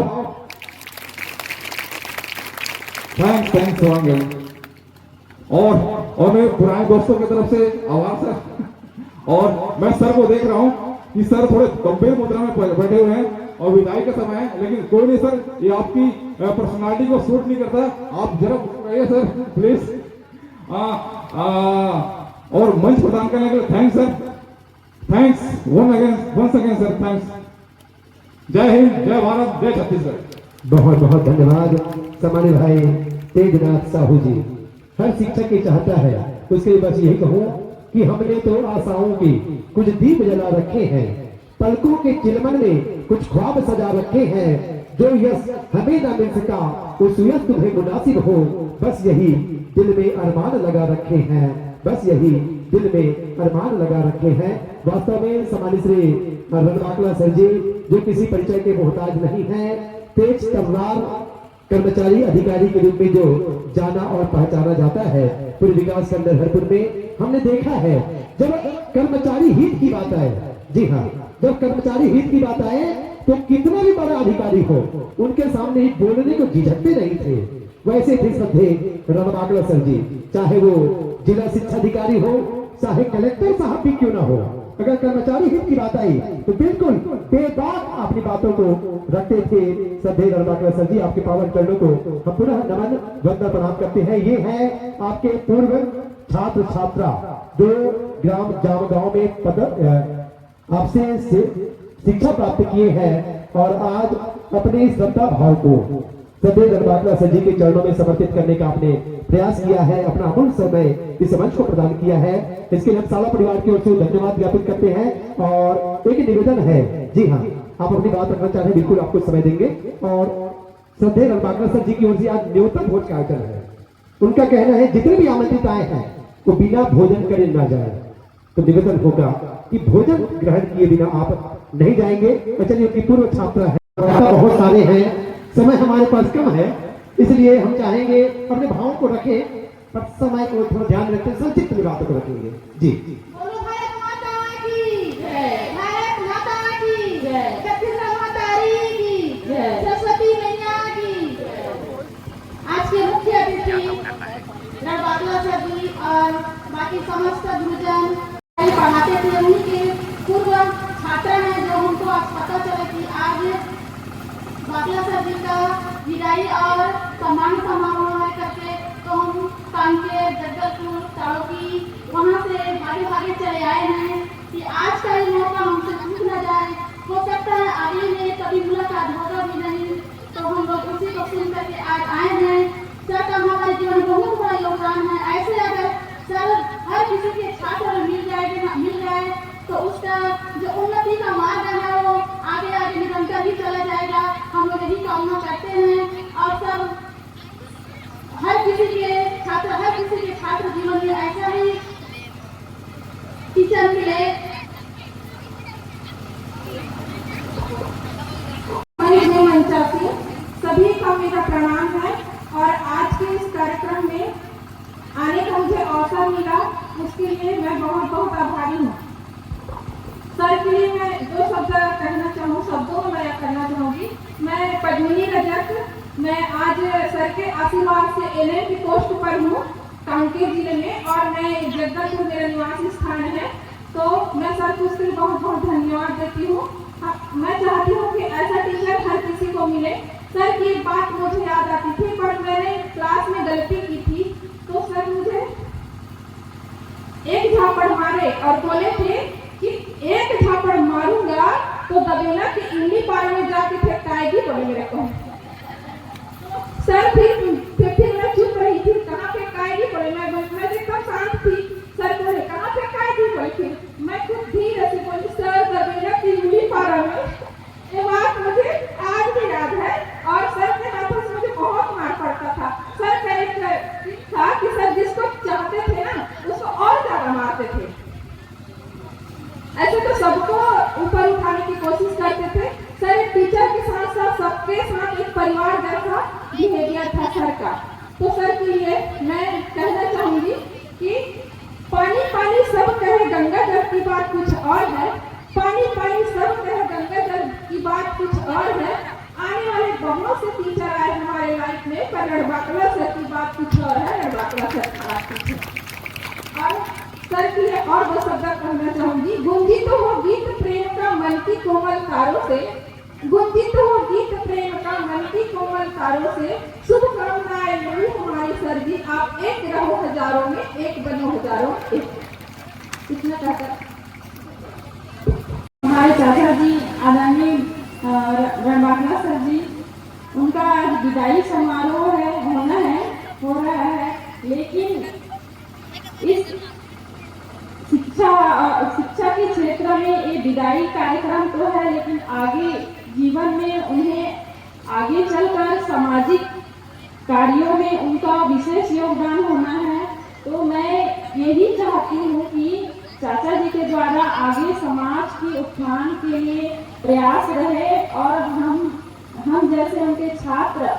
थैंक्स और मेरे पुराने दोस्तों की तरफ से आवाज है। और मैं सर को देख रहा हूँ कि सर थोड़े गंभीर मुद्रा में बैठे हुए हैं और विदाई का समय है, लेकिन कोई नहीं सर, ये आपकी पर्सनालिटी को सूट नहीं करता। आप जरा कहिए सर प्लीज। और मंच प्रदान करने के लिए thanks sir, thanks once again sir, thanks. जय हिंद, जय भारत, जय छत्तीसगढ़। बहुत बहुत धन्यवाद सम्मानित भाई तेजनाथ साहू जी। हर शिक्षक ये चाहता है, उसके लिए बस यही कहूँ कि हमने तो आशाओं के कुछ दीप जला रखे हैं, पलकों के चिलमन में कुछ ख्वाब सजा रखे हैं। जो यश हमें न मिल सका उस यश तुम्हें मुनासिब हो, बस यही दिल में अरमान लगा रखे हैं, बस यही दिल में अरमान लगा रखे हैं। वास्तव में सम्मानित श्री रणबाकला सर जी, जो किसी परिचय के मोहताज नहीं है, तेज तर्रार कर्मचारी अधिकारी के रूप में जो जाना और पहचाना जाता है पूर्व विकास खंड हरपुर में। हमने देखा है जब कर्मचारी हित की बात आए, जी हाँ, जब कर्मचारी हित की बात आए तो कितना भी बड़ा अधिकारी हो, उनके सामने ही बोलने को झिझकते नहीं थे। वैसे थे श्रद्धे रणबाकला सर जी, चाहे वो जिला शिक्षा अधिकारी हो, चाहे कलेक्टर साहब भी क्यों ना हो, अगर कर्मचारी हित की बात आई तो बिल्कुल बेबाक अपनी बातों को रखते थे। श्रद्धेय रणबाकला सर जी, आपके पावन चरणों को हम पुनः नमन वंदना प्रणाम करते हैं। ये है आपके पूर्व छात्र छात्रा जो ग्राम जामगांव में आपसे शिक्षा प्राप्त किए हैं और आज अपने श्रद्धा भाव को श्रद्धेय रणबाकला सर जी के चरणों में समर्पित करने का आपने प्रयास किया है, अपना अमूल्य समय इस मंच को प्रदान किया है। इसके लिए हम साला परिवार की ओर से धन्यवाद ज्ञापित करते हैं। और एक निवेदन है, जी हाँ, आप अपनी बात रखना चाह रहे हैं, बिल्कुल आपको समय देंगे। और श्रद्धेय रणबाकला सर जी की ओर से आज न्यूनतम भोज का आयोजन है। उनका कहना है जितने भी आमंत्रित आए हैं वो बिना भोजन करे ना जाए, तो निवेदन होगा कि भोजन ग्रहण किए बिना आप नहीं जाएंगे। चलिए, उनकी पूर्व छात्रा है, बहुत सारे हैं, समय हमारे पास कम है, इसलिए हम चाहेंगे अपने भावों को रखें पर समय को थोड़ा ध्यान रखते, संक्षिप्त में बातों को रखेंगे। जी, बोलो भारत माता की जय, भारत माता की जय, छत्तीसगढ़ मातारी की जय, सरस्वती मैया की जय। आज के मुख्य अतिथि रणबाकला सर जी और बाकी समस्त गुरुजन पढ़ाते थे, उन्हीं के पूर्व छात्रा हैं, जो हमको आज पता चला कि आज बाकला सर जी का विदाई और सम्मान समारोह है करके, तो हम कांकेर, जगदलपुर, ताड़ोकी वहाँ से भागे भागे चले आए हैं कि आज का ये मौका हमसे छूट न जाए। हो सकता है आगे में कभी मुलाकात होगा भी नहीं, तो हम लोग उसी को सुन करके आज आए हैं। सर का हमारे जीवन में बहुत बड़ा योगदान है। ऐसे अगर सर हर किसी के छात्र मिल जाए तो उसका जो उन्नति का मार्ग है वो आगे आगे निरंतर ही चला जाएगा। हम लोग यही कामना करते हैं और सब हर किसी के छात्र जीवन में ऐसा ही टीचर मिले। सभी का मेरा प्रणाम है और आज के इस कार्यक्रम में आने का मुझे अवसर मिला, उसके लिए मैं बहुत बहुत आभारी हूँ। सर के लिए मैं दो शब्द कहना चाहूँ, शब्दों में मैं करना चाहूँगी। मैं पद्मिनी रजक, मैं आज सर के आशीर्वाद से एलएम की पोस्ट पर हूँ कांकेर जिले में, और मैं जगदलपुर मेरा निवासी स्थान है, तो मैं सर को उसके लिए बहुत बहुत धन्यवाद देती हूँ। मैं चाहती हूँ कि ऐसा टीचर हर किसी को मिले। सर की एक बात मुझे याद आती थी, पर मैंने क्लास में गलती की थी, तो सर मुझे एक झापड़ मारे और बोले थे कि एक झापड़ मारूंगा तो दबेला की इमली पार में जाके फेंकाएगी, बोले मेरे को। सर फिर मैं चुप रही थी, कहाँ फेंकाएगी बोले, मैं एकदम शांत थी। सर बोले कहाँ फेंकाएगी बोले, फिर मैं खुद धीरे से बोली सर दबेला की इमली पार में। ये बात मुझे आज भी याद है और सर के हाथों से मुझे बहुत मार पड़ता था। सर का एक था कि सर जिसको चाहते थे ना उसको और ज्यादा मारते थे। ऐसे तो सबको ऊपर उठाने की कोशिश करते थे। सर एक टीचर के साथ साथ सबके साथ एक परिवार जैसा बिहेवियर था सर का। तो सर के लिए मैं कहना चाहूंगी कि पानी पानी सब कहे गंगा जल की बात कुछ और है, पानी पानी सब कहे गंगा जल की बात कुछ और है। आने वाले बहुत से टीचर आए हमारे लाइफ में, है, रणबांकला सर की बात कुछ और है, रणबांकला सर की बात कुछ है। और सर की और दो शब्द कहना चाहूंगी। गुंजित हो गीत प्रेम का मन की कोमल तारों से, गुंजित हो गीत प्रेम का मन की कोमल तारों से, शुभकामनाएं मिली हमारी सर जी, आप एक रहो हजारों में, एक बनो हजारों एक। इतना कहकर हमारे चाचा जी आदरणीय रणबांकला सर जी, उनका आज विदाई समारोह हो रहा है, लेकिन इस शिक्षा के क्षेत्र में ये विदाई कार्यक्रम तो है, लेकिन आगे जीवन में उन्हें आगे चलकर सामाजिक कार्यों में उनका विशेष योगदान होना है। तो मैं यही चाहती हूँ कि चाचा जी के द्वारा आगे समाज के उत्थान के लिए प्रयास रहे और हम जैसे उनके छात्र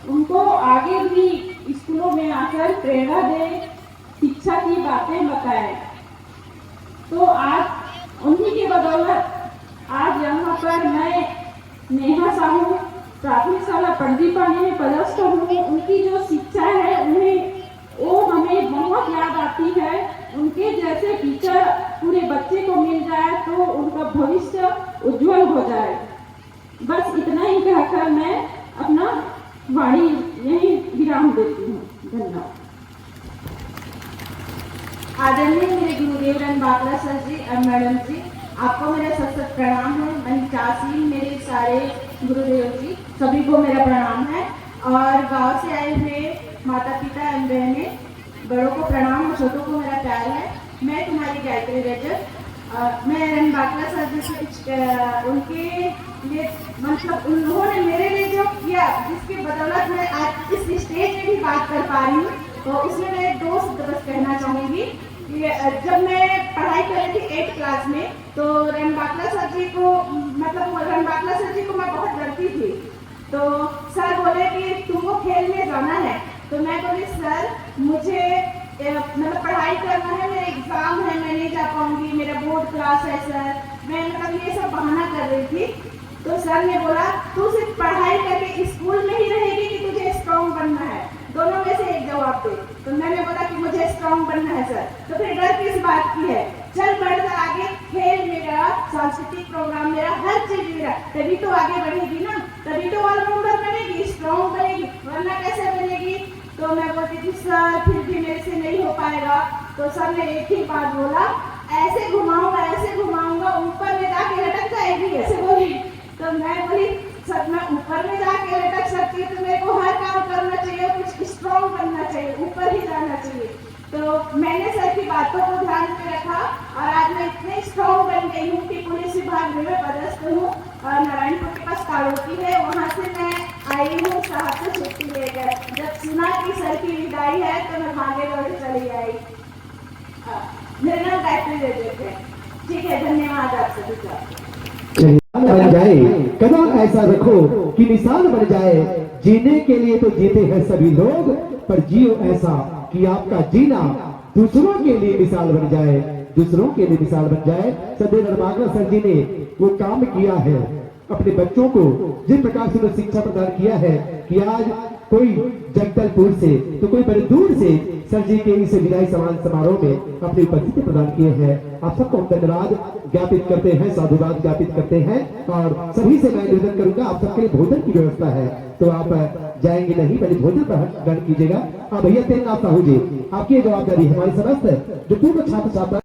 उनको आगे भी स्कूलों में आकर प्रेरणा दें, शिक्षा की बातें बताएं। तो आज उन्हीं के बदौलत आज यहाँ पर मैं नेहा साहू प्राथमिक शाला पणजीपानी में पदस्थ हूँ। उनकी जो शिक्षा है उन्हें वो हमें बहुत याद आती है। उनके जैसे टीचर पूरे बच्चे को मिल जाए तो उनका भविष्य उज्जवल हो जाए। बस इतना ही कहकर मैं अपना वाणी यही विराम देती हूँ। धन्यवाद। आदरणीय मेरे गुरुदेव रणबांकला सर जी और मैडम जी, आपको मेरा सत सत प्रणाम है। महिचासी मेरे सारे गुरुदेव जी सभी को मेरा प्रणाम है। और गांव से आए हुए माता पिता एवं बहनें, बड़ों को प्रणाम, छोटों को मेरा प्यार है। मैं तुम्हारी गायत्री रजत। मैं रणबांकला सर जी से उनके लिए मतलब उन्होंने मेरे लिए जो किया, जिसकी बदौलत मैं आज इस स्टेज पे भी बात कर पा रही हूँ, तो उसमें मैं दो शब्द बस कहना चाहूँगी। जब मैं पढ़ाई कर रही थी 8th क्लास में, तो रणबांकला सर जी को मैं बहुत डरती थी। तो सर बोले कि तुमको खेल में जाना है, तो मैं बोली सर मुझे मतलब पढ़ाई करना है, मेरा एग्जाम है, मैं नहीं जा पाऊंगी, मेरा बोर्ड क्लास है सर। मैं मतलब ये सब बहाना कर रही थी। तो सर ने बोला तू सिर्फ पढ़ाई करके स्कूल में ही रहेगी कि तुझे स्ट्रॉन्ग बनना है, दोनों में से एक जवाब दे। तो मैंने बोला कि मुझे स्ट्रॉन्ग बनना है सर। तो फिर डर किस बात की है, चल बढ़कर आगे, खेल मेरा, सांस्कृतिक प्रोग्राम मेरा, हर चीज मेरा, तभी तो आगे बढ़ेगी ना, तभी तो ऑलराउंडर बनेगी, स्ट्रॉन्ग बनेगी, वरना कैसे बनेगी। तो मैं बोलती थी सर फिर भी मेरे से नहीं हो पाएगा। तो सर ने एक ही बात बोला, ऐसे घुमाऊंगा ऊपर में जाके लटक जाएगी, ऐसे बोली। तो मैं बोली सर मैं ऊपर में जाके लटक सकती हूँ, तो मेरे को हर काम करना चाहिए, कुछ स्ट्रॉन्ग बनना चाहिए, ऊपर ही जाना चाहिए। तो मैंने सर की बातों को ध्यान में रखा और आज मैं इतने स्ट्रॉन्ग बन गई हूँ कि पुलिस विभाग में पदस्थ हूँ और नारायणपुर के पास काड़ोती है, वहाँ से मैं आई हूँ साहब से छुट्टी लेकर। जब सुना कि सर की विदाई है तो मैं भागे दौड़े चली आई। मेरा नाम गायत्री रजत है। ठीक है, धन्यवाद आप सभी का। बन जाए, कदम ऐसा रखो कि निशान बन जाए। जीने के लिए तो जीते हैं सभी लोग, पर जियो ऐसा कि आपका जीना दूसरों के लिए मिसाल बन जाए, दूसरों के लिए मिसाल बन जाए। सदैव रणबांकला सर जी ने वो काम किया है अपने बच्चों को, जिस प्रकार से उन्होंने शिक्षा प्रदान किया है कि आज कोई जगदलपुर से तो कोई बड़े दूर से सर जी के इस विदाई समारोह में अपनी उपस्थिति प्रदान किए हैं। आप सबको हम धन्यवाद ज्ञापित करते हैं, साधुवाद ज्ञापित करते हैं। और सभी से मैं निवेदन करूंगा, आप सबके लिए भोजन की व्यवस्था है, तो आप जाएंगे नहीं, पहले भोजन ग्रहण कीजिएगा। भैया तेज नाथ साहू जी, आपकी जवाबदारी हमारी समस्त जो पूर्व छात्र छात्रा